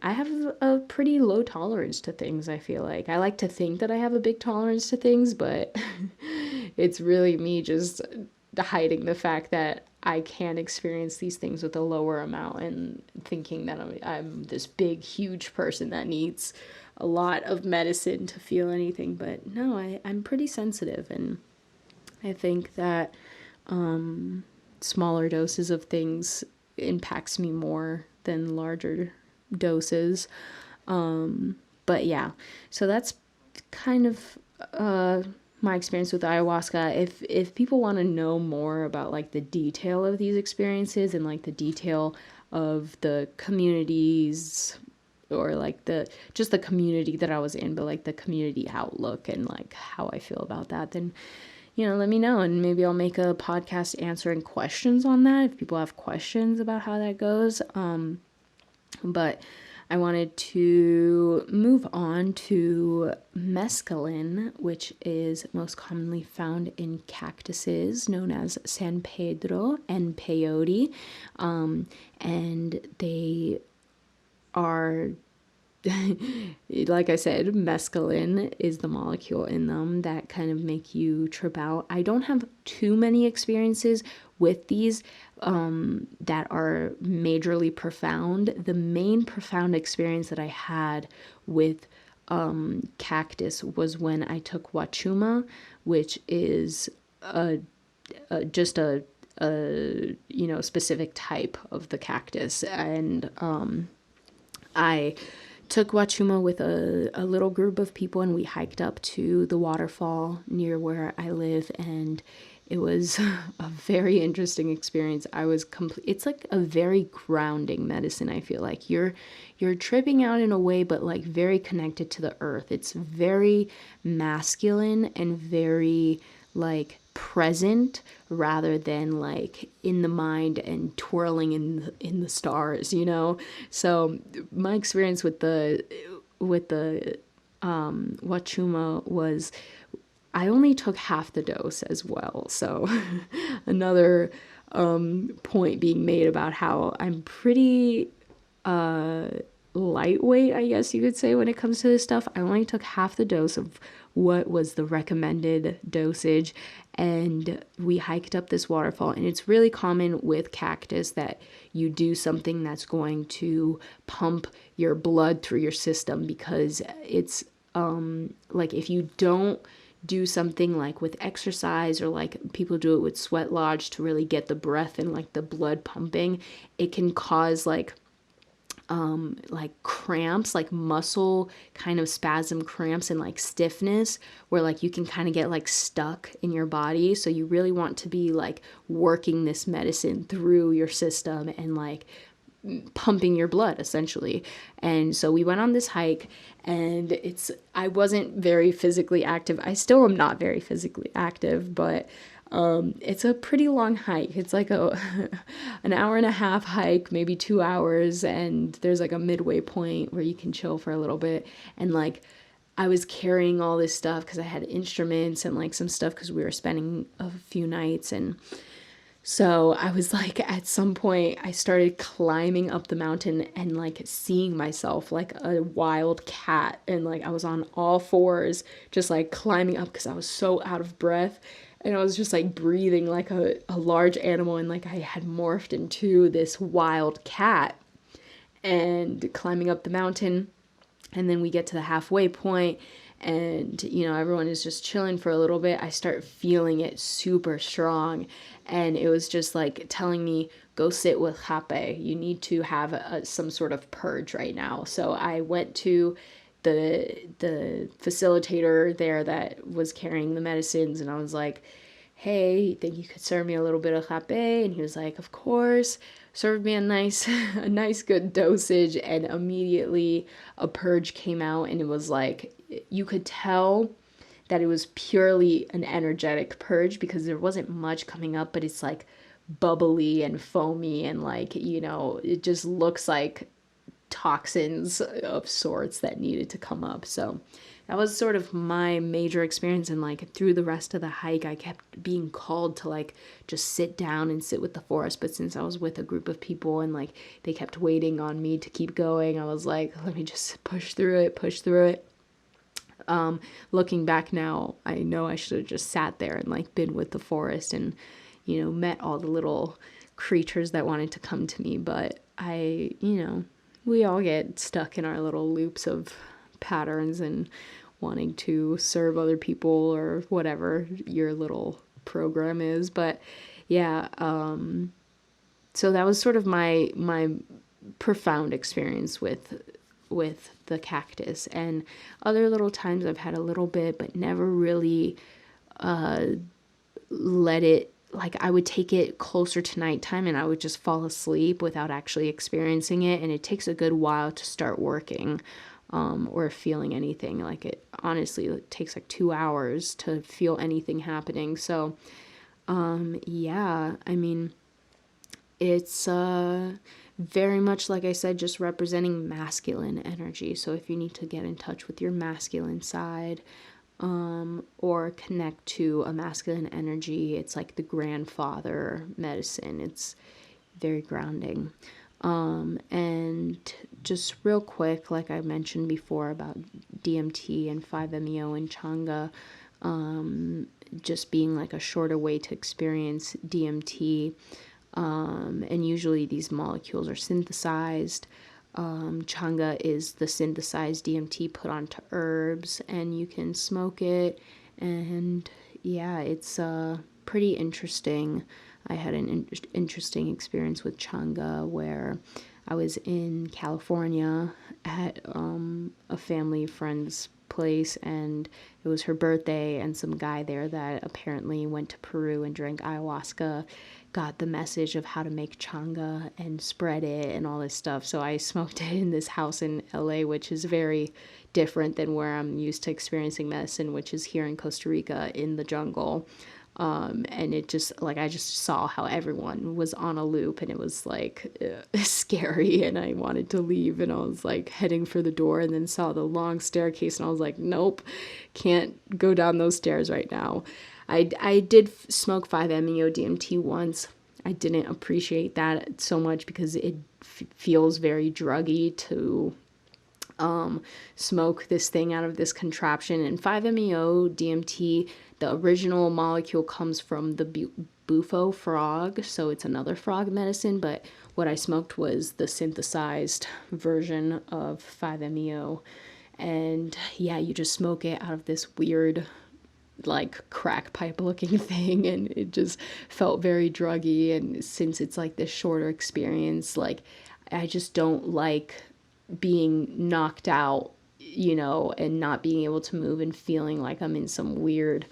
I have a pretty low tolerance to things, I feel like. I like to think that I have a big tolerance to things, but it's really me just hiding the fact that I can experience these things with a lower amount and thinking that I'm this big, huge person that needs a lot of medicine to feel anything. But no, I'm pretty sensitive, and I think that smaller doses of things impacts me more than larger doses. But yeah, so that's kind of my experience with ayahuasca. If people want to know more about like the detail of these experiences and like the detail of the communities, or like the community that I was in, but like the community outlook and like how I feel about that, then let me know, and maybe I'll make a podcast answering questions on that if people have questions about how that goes. But I wanted to move on to mescaline, which is most commonly found in cactuses known as San Pedro and peyote. And they are, like I said, mescaline is the molecule in them that kind of make you trip out. I don't have too many experiences with these that are majorly profound. The main profound experience that I had with cactus was when I took wachuma, which is just a specific type of the cactus. And I took wachuma with a little group of people, and we hiked up to the waterfall near where I live, and it was a very interesting experience. It's like a very grounding medicine. I feel like you're tripping out in a way, but like very connected to the earth. It's very masculine and very like present rather than like in the mind and twirling in the stars, So my experience with the wachuma was, I only took half the dose as well. So another point being made about how I'm pretty lightweight, I guess you could say, when it comes to this stuff. I only took half the dose of what was the recommended dosage, and we hiked up this waterfall. And it's really common with cactus that you do something that's going to pump your blood through your system, because it's like if you don't do something like with exercise, or like people do it with sweat lodge to really get the breath and like the blood pumping, it can cause like cramps, like muscle kind of spasm cramps and like stiffness, where like you can kind of get like stuck in your body. So you really want to be like working this medicine through your system and like pumping your blood essentially. And so we went on this hike, and I wasn't very physically active. I still am not very physically active, but it's a pretty long hike. It's like an hour and a half hike, maybe 2 hours, and there's like a midway point where you can chill for a little bit. And like I was carrying all this stuff because I had instruments and like some stuff because we were spending a few nights. And so I was like, at some point I started climbing up the mountain and like seeing myself like a wild cat, and like I was on all fours just like climbing up because I was so out of breath. And I was just like breathing like a large animal, and like I had morphed into this wild cat and climbing up the mountain. And then we get to the halfway point, and everyone is just chilling for a little bit. I start feeling it super strong, and it was just like telling me, go sit with Jape. You need to have some sort of purge right now. So I went to the facilitator there that was carrying the medicines, and I was like, hey, you think you could serve me a little bit of Jape? And he was like, of course. Served me a nice good dosage, and immediately a purge came out. And it was like, you could tell that it was purely an energetic purge, because there wasn't much coming up, but it's like bubbly and foamy, and like, it just looks like toxins of sorts that needed to come up. So that was sort of my major experience. And like through the rest of the hike, I kept being called to like just sit down and sit with the forest. But since I was with a group of people and like they kept waiting on me to keep going, I was like, let me just push through it. Looking back now, I know I should have just sat there and like been with the forest and, met all the little creatures that wanted to come to me. But we all get stuck in our little loops of patterns and wanting to serve other people or whatever your little program is. But yeah, so that was sort of my profound experience with the cactus. And other little times I've had a little bit, but never really let it, like I would take it closer to nighttime and I would just fall asleep without actually experiencing it. And it takes a good while to start working or feeling anything. Like it takes like 2 hours to feel anything happening. So yeah, I mean, it's very much, like I said, just representing masculine energy. So if you need to get in touch with your masculine side, or connect to a masculine energy, it's like the grandfather medicine. It's very grounding. And just real quick, like I mentioned before about DMT and 5-MeO and Changa, just being like a shorter way to experience DMT. And usually these molecules are synthesized. Changa is the synthesized DMT put onto herbs, and you can smoke it. And yeah, it's pretty interesting. I had an interesting experience with Changa where I was in California at a family friend's place, and it was her birthday, and some guy there that apparently went to Peru and drank ayahuasca got the message of how to make changa and spread it and all this stuff. So I smoked it in this house in LA, which is very different than where I'm used to experiencing medicine, which is here in Costa Rica in the jungle. And it just, like, I just saw how everyone was on a loop, and it was like scary, and I wanted to leave, and I was like heading for the door, and then saw the long staircase, and I was like, nope, can't go down those stairs right now. I did smoke 5-MeO DMT once. I didn't appreciate that so much because it feels very druggy to smoke this thing out of this contraption. And 5-MeO DMT, the original molecule comes from the bufo frog, so it's another frog medicine, but what I smoked was the synthesized version of 5-MeO. And yeah, you just smoke it out of this weird like crack pipe looking thing, and it just felt very druggy. And since it's like this shorter experience, like I just don't like being knocked out, and not being able to move and feeling like I'm in some weird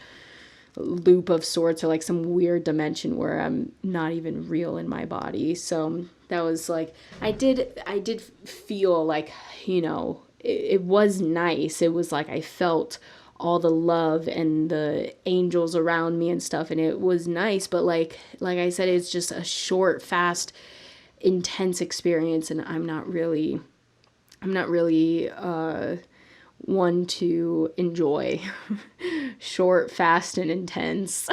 loop of sorts, or like some weird dimension where I'm not even real in my body. So that was like, I did feel like, it was nice. It was like I felt all the love and the angels around me and stuff, and it was nice. But like I said, it's just a short, fast, intense experience, and I'm not really one to enjoy short, fast, and intense.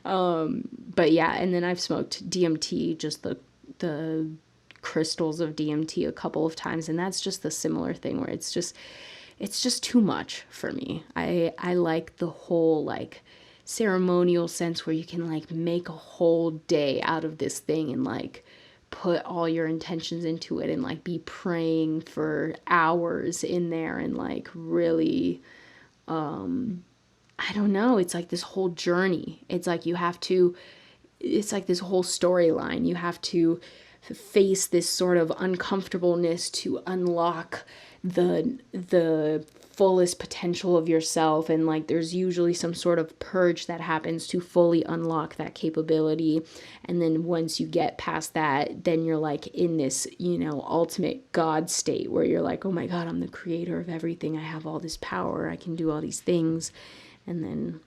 But yeah, and then I've smoked DMT, just the crystals of DMT a couple of times, and that's just the similar thing where it's just too much for me. I like the whole like ceremonial sense where you can like make a whole day out of this thing and like put all your intentions into it and like be praying for hours in there and like really, I don't know, it's like this whole journey. It's like it's like this whole storyline. You have to face this sort of uncomfortableness to unlock the fullest potential of yourself, and like there's usually some sort of purge that happens to fully unlock that capability. And then once you get past that, then you're like in this ultimate God state where you're like, oh my God, I'm the creator of everything, I have all this power, I can do all these things. And then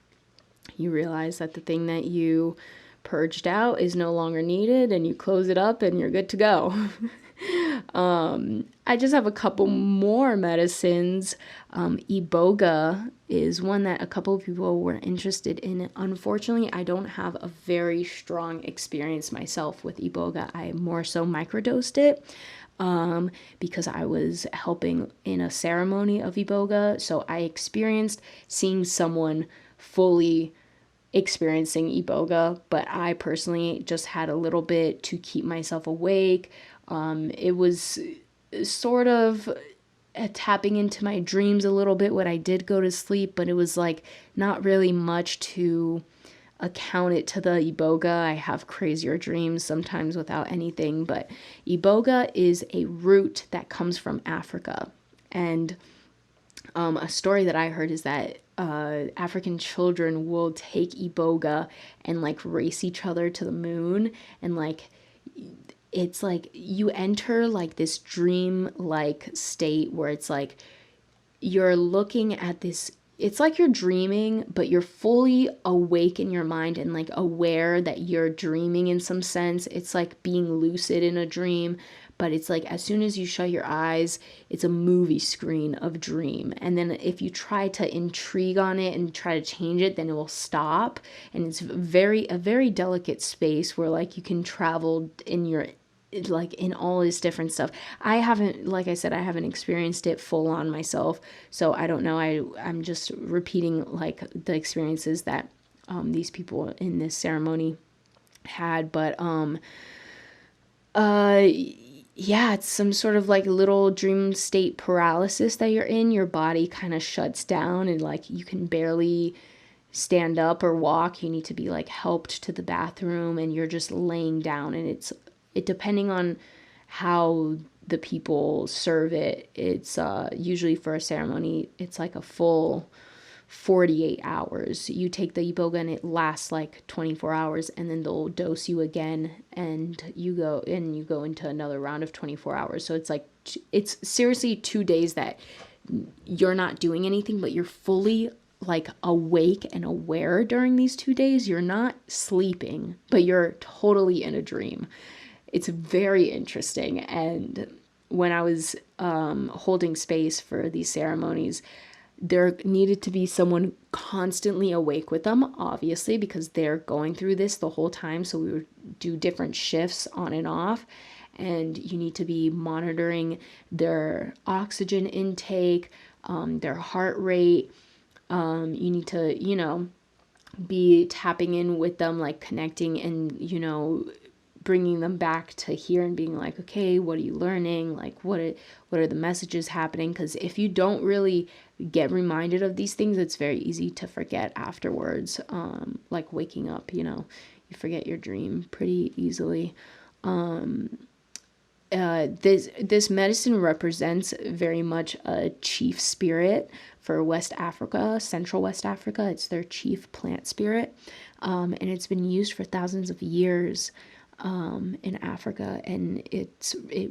you realize that the thing that you purged out is no longer needed, and you close it up and you're good to go. I just have a couple more medicines. Iboga is one that a couple of people were interested in. Unfortunately, I don't have a very strong experience myself with Iboga. I more so microdosed it because I was helping in a ceremony of Iboga. So I experienced seeing someone fully experiencing Iboga, but I personally just had a little bit to keep myself awake. It was sort of tapping into my dreams a little bit when I did go to sleep, but it was like not really much to account it to the Iboga. I have crazier dreams sometimes without anything, but Iboga is a root that comes from Africa. And a story that I heard is that African children will take Iboga and like race each other to the moon, and like it's like you enter like this dream like state where it's like you're looking at this, it's like you're dreaming, but you're fully awake in your mind and like aware that you're dreaming in some sense. It's like being lucid in a dream, but it's like as soon as you shut your eyes, it's a movie screen of dream. And then if you try to intrigue on it and try to change it, then it will stop. And it's a very delicate space where like you can travel in your, like in all this different stuff. I haven't, like I said, I haven't experienced it full on myself, so I don't know. I'm just repeating like the experiences that these people in this ceremony had. But yeah, it's some sort of like little dream state paralysis that you're in. Your body kind of shuts down and like you can barely stand up or walk. You need to be like helped to the bathroom, and you're just laying down, and it depending on how the people serve it, it's usually for a ceremony, it's like a full 48 hours. You take the Iboga and it lasts like 24 hours, and then they'll dose you again, and you go into another round of 24 hours. So it's like, it's seriously 2 days that you're not doing anything, but you're fully like awake and aware during these 2 days. You're not sleeping, but you're totally in a dream. It's very interesting. And when I was holding space for these ceremonies, there needed to be someone constantly awake with them, obviously, because they're going through this the whole time. So we would do different shifts on and off. And you need to be monitoring their oxygen intake, their heart rate. You need to, be tapping in with them, like connecting and, bringing them back to here and being like, okay, what are you learning? Like, what are the messages happening? Because if you don't really get reminded of these things, it's very easy to forget afterwards. Like waking up, you forget your dream pretty easily. This medicine represents very much a chief spirit for West Africa, Central West Africa. It's their chief plant spirit, and it's been used for thousands of years in Africa, and it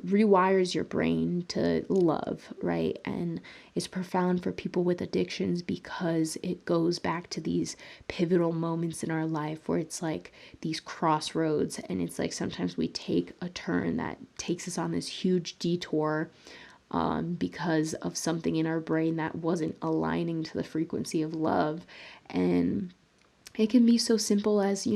rewires your brain to love, right? And it's profound for people with addictions because it goes back to these pivotal moments in our life where it's like these crossroads, and it's like sometimes we take a turn that takes us on this huge detour because of something in our brain that wasn't aligning to the frequency of love. And it can be so simple as,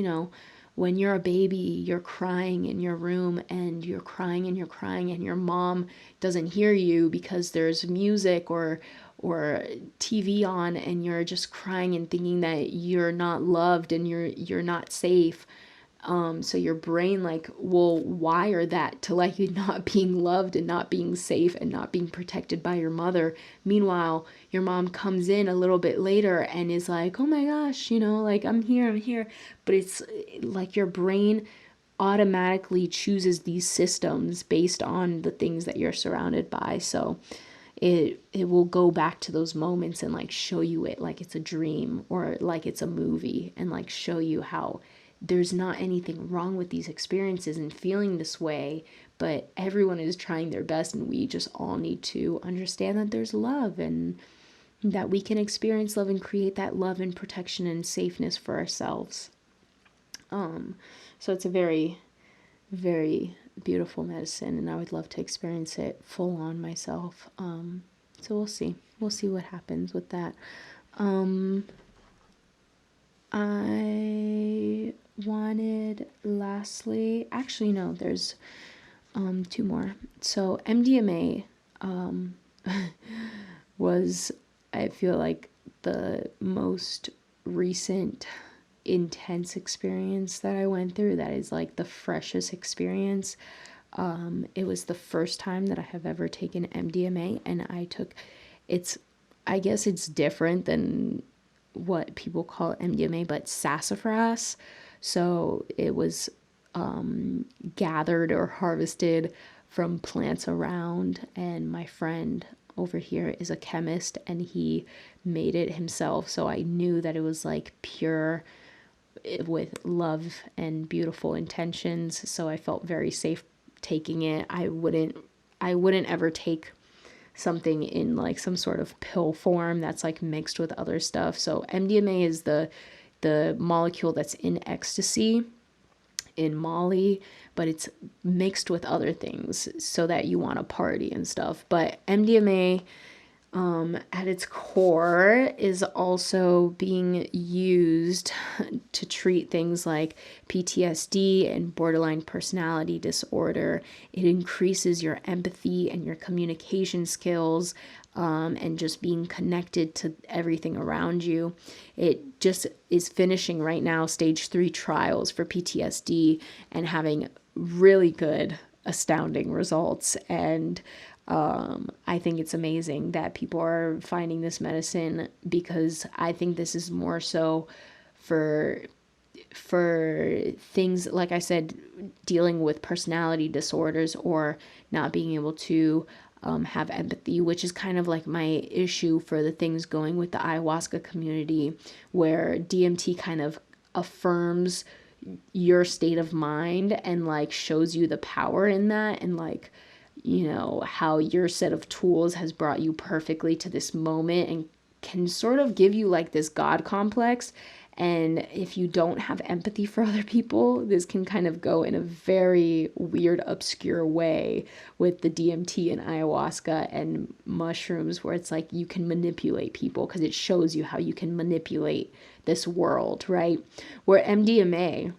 when you're a baby, you're crying in your room and you're crying and you're crying and your mom doesn't hear you because there's music or TV on, and you're just crying and thinking that you're not loved and you're not safe. So your brain like will wire that to like you not being loved and not being safe and not being protected by your mother. Meanwhile, your mom comes in a little bit later and is like, oh my gosh, like I'm here. But it's like your brain automatically chooses these systems based on the things that you're surrounded by. So it will go back to those moments and like show you it like it's a dream or like it's a movie, and like show you how there's not anything wrong with these experiences and feeling this way, but everyone is trying their best, and we just all need to understand that there's love and that we can experience love and create that love and protection and safeness for ourselves. So it's a very, very beautiful medicine, and I would love to experience it full on myself. So we'll see what happens with that. I wanted lastly, actually no, there's two more. So MDMA was, I feel like, the most recent intense experience that I went through. That is like the freshest experience. It was the first time that I have ever taken MDMA, and I guess it's different than what people call MDMA, but sassafras. So it was gathered or harvested from plants around, and my friend over here is a chemist and he made it himself. So I knew that it was like pure with love and beautiful intentions. So I felt very safe taking it. I wouldn't ever take something in like some sort of pill form that's like mixed with other stuff. So MDMA is the molecule that's in ecstasy, in Molly, but it's mixed with other things so that you want to party and stuff. But MDMA at its core is also being used to treat things like PTSD and borderline personality disorder. It increases your empathy and your communication skills, and just being connected to everything around you. It just is finishing right now stage 3 trials for PTSD and having really good, astounding results. And I think it's amazing that people are finding this medicine, because I think this is more so for things, like I said, dealing with personality disorders or not being able to have empathy, which is kind of like my issue for the things going with the ayahuasca community, where DMT kind of affirms your state of mind and like shows you the power in that, and like, how your set of tools has brought you perfectly to this moment, and can sort of give you like this God complex. And if you don't have empathy for other people, this can kind of go in a very weird, obscure way with the DMT and ayahuasca and mushrooms, where it's like you can manipulate people because it shows you how you can manipulate this world, right? Where MDMA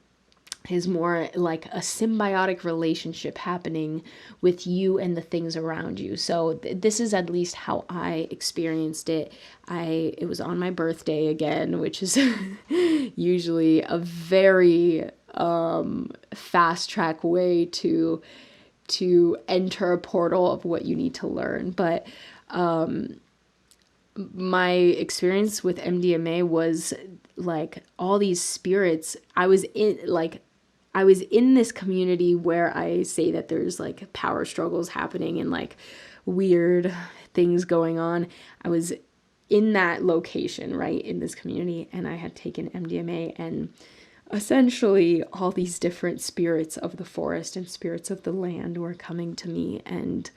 is more like a symbiotic relationship happening with you and the things around you. So this is at least how I experienced it. It was on my birthday again, which is usually a very fast track way to enter a portal of what you need to learn. But my experience with MDMA was like all these spirits. I was in this community where I say that there's like power struggles happening and like weird things going on. I was in that location, right, in this community, and I had taken MDMA, and essentially all these different spirits of the forest and spirits of the land were coming to me and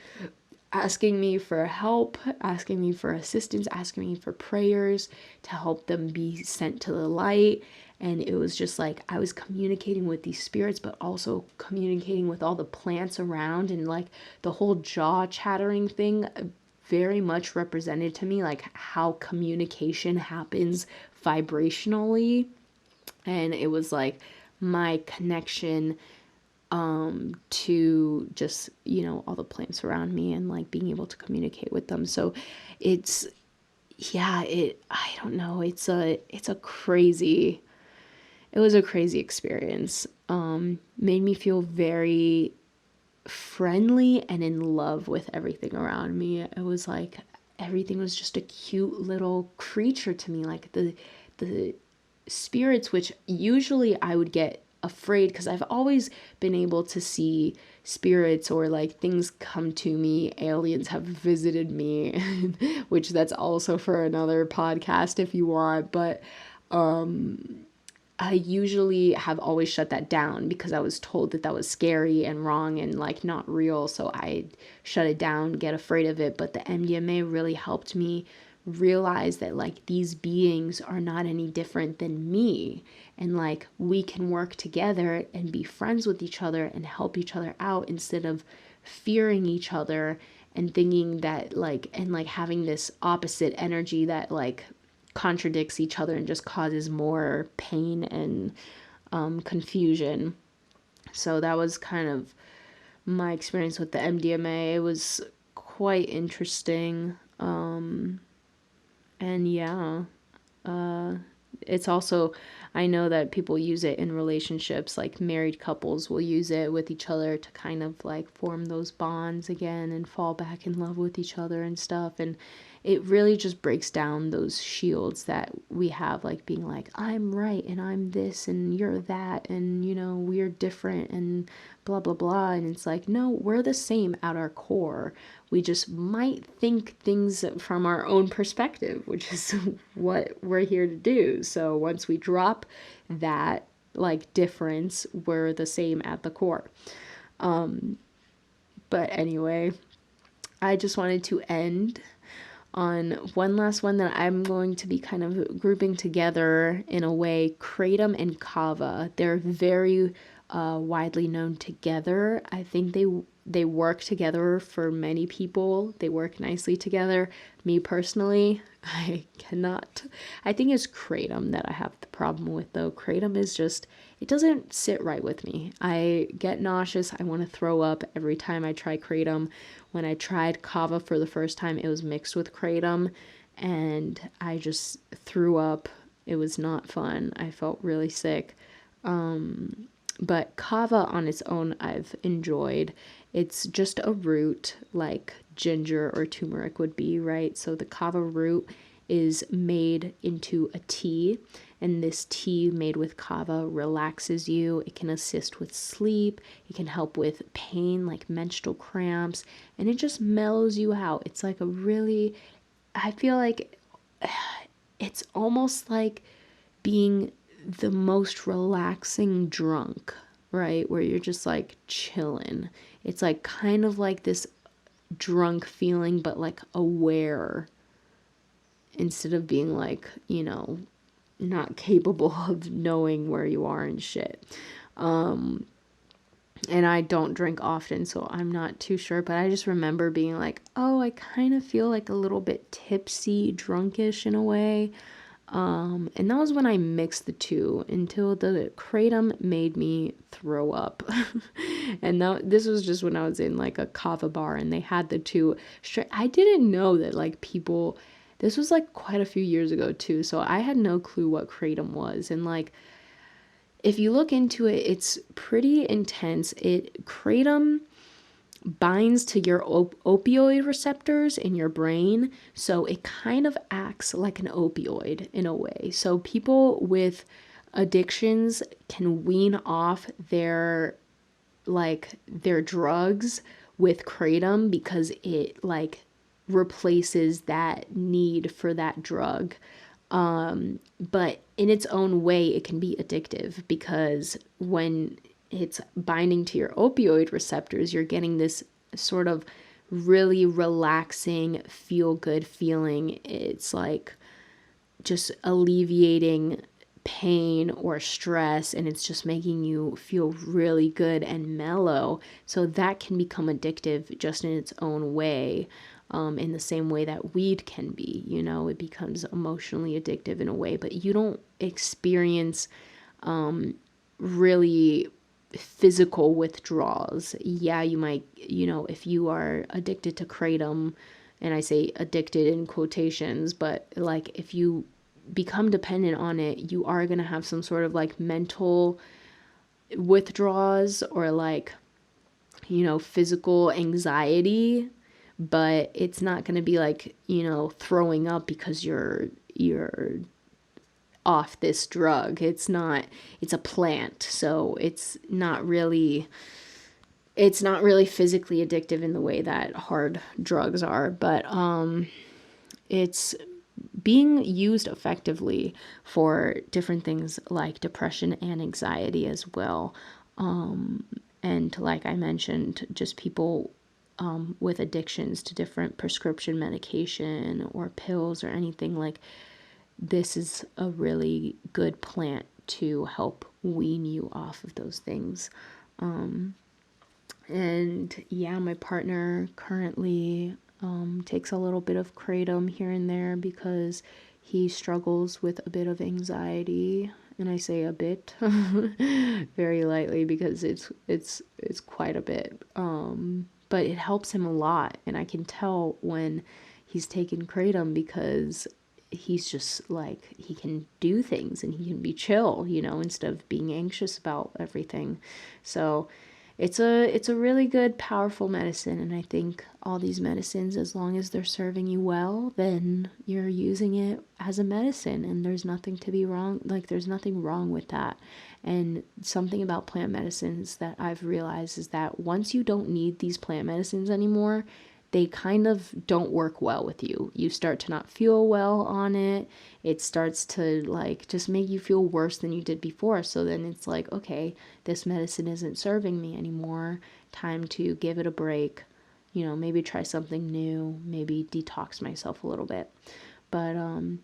asking me for help, asking me for assistance, asking me for prayers to help them be sent to the light. And it was just like I was communicating with these spirits, but also communicating with all the plants around, and like the whole jaw chattering thing very much represented to me like how communication happens vibrationally. And it was like my connection to just, you know, all the plants around me and like being able to communicate with them. So it's, yeah, I don't know. It was a crazy experience. Made me feel very friendly and in love with everything around me. It was like everything was just a cute little creature to me. Like the spirits, which usually I would get afraid because I've always been able to see spirits or like things come to me. Aliens have visited me, which that's also for another podcast if you want. But I usually have always shut that down because I was told that that was scary and wrong and like not real. So I shut it down, get afraid of it. But the MDMA really helped me realize that like these beings are not any different than me, and like we can work together and be friends with each other and help each other out instead of fearing each other and thinking that like, and like having this opposite energy that like contradicts each other and just causes more pain and confusion. So that was kind of my experience with the MDMA. It was quite interesting. And yeah, it's also, I know that people use it in relationships, like married couples will use it with each other to kind of like form those bonds again and fall back in love with each other and stuff. And it really just breaks down those shields that we have, like being like, I'm right and I'm this and you're that and, you know, we're different and blah, blah, blah. And it's like, no, we're the same at our core. We just might think things from our own perspective, which is what we're here to do. So once we drop that like difference, we're the same at the core. But anyway, I just wanted to end on one last one that I'm going to be kind of grouping together in a way. Kratom and kava, they're very widely known together. I think they work together for many people. They work nicely together. Me personally, I cannot. I think it's kratom that I have the problem with though. Kratom is just, it doesn't sit right with me. I get nauseous. I want to throw up every time I try kratom. When I tried kava for the first time, it was mixed with kratom and I just threw up. It was not fun. I felt really sick. But kava on its own, I've enjoyed. It's just a root like ginger or turmeric would be, right? So the kava root is made into a tea, and this tea made with kava relaxes you. It can assist with sleep. It can help with pain like menstrual cramps, and it just mellows you out. It's like a really, I feel like it's almost like being the most relaxing drunk, right? Where you're just like chilling. It's like kind of like this drunk feeling, but like aware instead of being like, you know, not capable of knowing where you are and shit. And I don't drink often, so I'm not too sure, but I just remember being like, oh, I kind of feel like a little bit tipsy, drunkish in a way. And that was when I mixed the two until the kratom made me throw up. And this was just when I was in like a kava bar and they had the two straight. I didn't know that like people, this was like quite a few years ago too, so I had no clue what kratom was. And like, if you look into it, it's pretty intense. Kratom binds to your opioid receptors in your brain, so it kind of acts like an opioid in a way. So people with addictions can wean off their drugs with kratom because it like replaces that need for that drug. But in its own way, it can be addictive because when it's binding to your opioid receptors, you're getting this sort of really relaxing, feel good feeling. It's like just alleviating pain or stress, and it's just making you feel really good and mellow. So that can become addictive just in its own way. In the same way that weed can be, it becomes emotionally addictive in a way, but you don't experience really physical withdrawals. Yeah, you might, if you are addicted to kratom, and I say addicted in quotations, but like if you become dependent on it, you are going to have some sort of like mental withdrawals or like, physical anxiety, but it's not going to be like, throwing up because you're off this drug. It's a plant. So it's not really physically addictive in the way that hard drugs are, but it's being used effectively for different things like depression and anxiety as well. And like I mentioned, just people with addictions to different prescription medication or pills or anything, like this is a really good plant to help wean you off of those things. And yeah, my partner currently takes a little bit of kratom here and there because he struggles with a bit of anxiety, and I say a bit very lightly because it's quite a bit. But it helps him a lot, and I can tell when he's taken kratom because he's just like, he can do things and he can be chill, instead of being anxious about everything. So it's a really good, powerful medicine, and I think all these medicines, as long as they're serving you well, then you're using it as a medicine, and there's nothing to be wrong. Like, there's nothing wrong with that. And something about plant medicines that I've realized is that once you don't need these plant medicines anymore, they kind of don't work well with you. You start to not feel well on it. It starts to like just make you feel worse than you did before. So then it's like, okay, this medicine isn't serving me anymore. Time to give it a break. Maybe try something new, maybe detox myself a little bit. But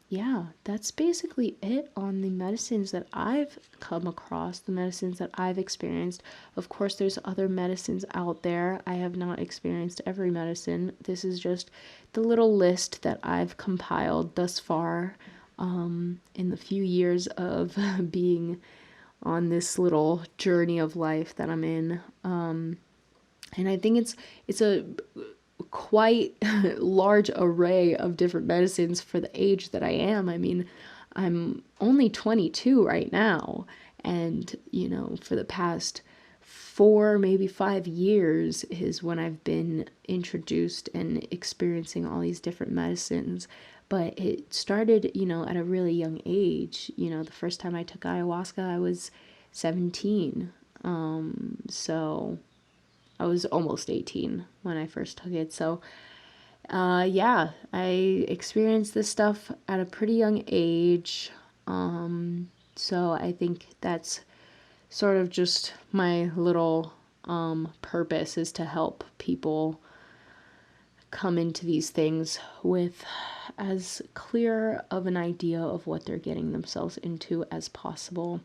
yeah, that's basically it on the medicines that I've come across, the medicines that I've experienced. Of course, there's other medicines out there. I have not experienced every medicine. This is just the little list that I've compiled thus far in the few years of being on this little journey of life that I'm in. And I think it's a quite large array of different medicines for the age that I am. I mean, I'm only 22 right now, and for the past 4, maybe 5 years is when I've been introduced and experiencing all these different medicines. But it started, at a really young age. The first time I took ayahuasca, I was 17. So I was almost 18 when I first took it. So, yeah, I experienced this stuff at a pretty young age. So I think that's sort of just my little purpose, is to help people come into these things with as clear of an idea of what they're getting themselves into as possible.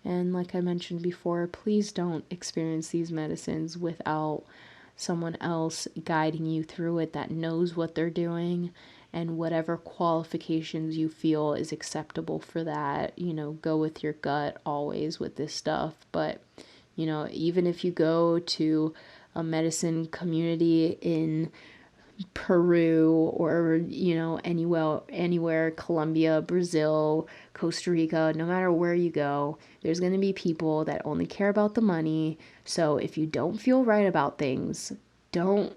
And like I mentioned before, please don't experience these medicines without someone else guiding you through it that knows what they're doing, and whatever qualifications you feel is acceptable for that. Go with your gut always with this stuff. But even if you go to a medicine community in Peru or anywhere, Colombia, Brazil, Costa Rica, no matter where you go, there's going to be people that only care about the money. So if you don't feel right about things, don't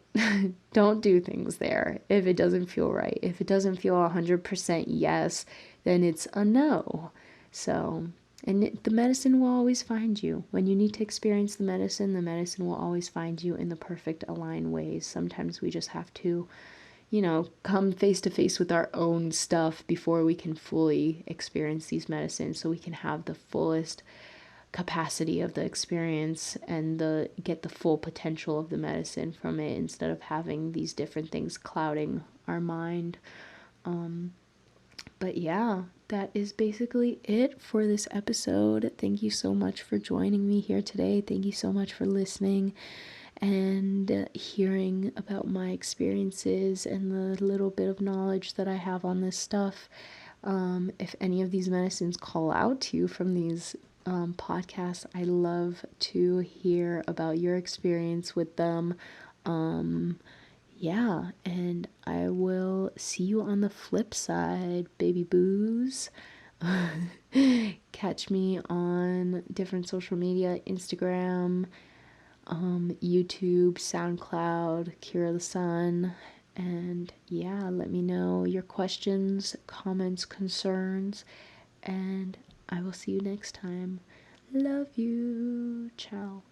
don't do things there if it doesn't feel right. If it doesn't feel 100% yes, then it's a no. So, and the medicine will always find you. When you need to experience the medicine will always find you in the perfect aligned ways. Sometimes we just have to, come face to face with our own stuff before we can fully experience these medicines, so we can have the fullest capacity of the experience and get the full potential of the medicine from it, instead of having these different things clouding our mind. But yeah, that is basically it for this episode. Thank you so much for joining me here today. Thank you so much for listening and hearing about my experiences and the little bit of knowledge that I have on this stuff. If any of these medicines call out to you from these podcasts, I love to hear about your experience with them. Yeah, and I will see you on the flip side, baby boos. Catch me on different social media, Instagram, YouTube, SoundCloud, Kirathesun. And yeah, let me know your questions, comments, concerns, and I will see you next time. Love you. Ciao.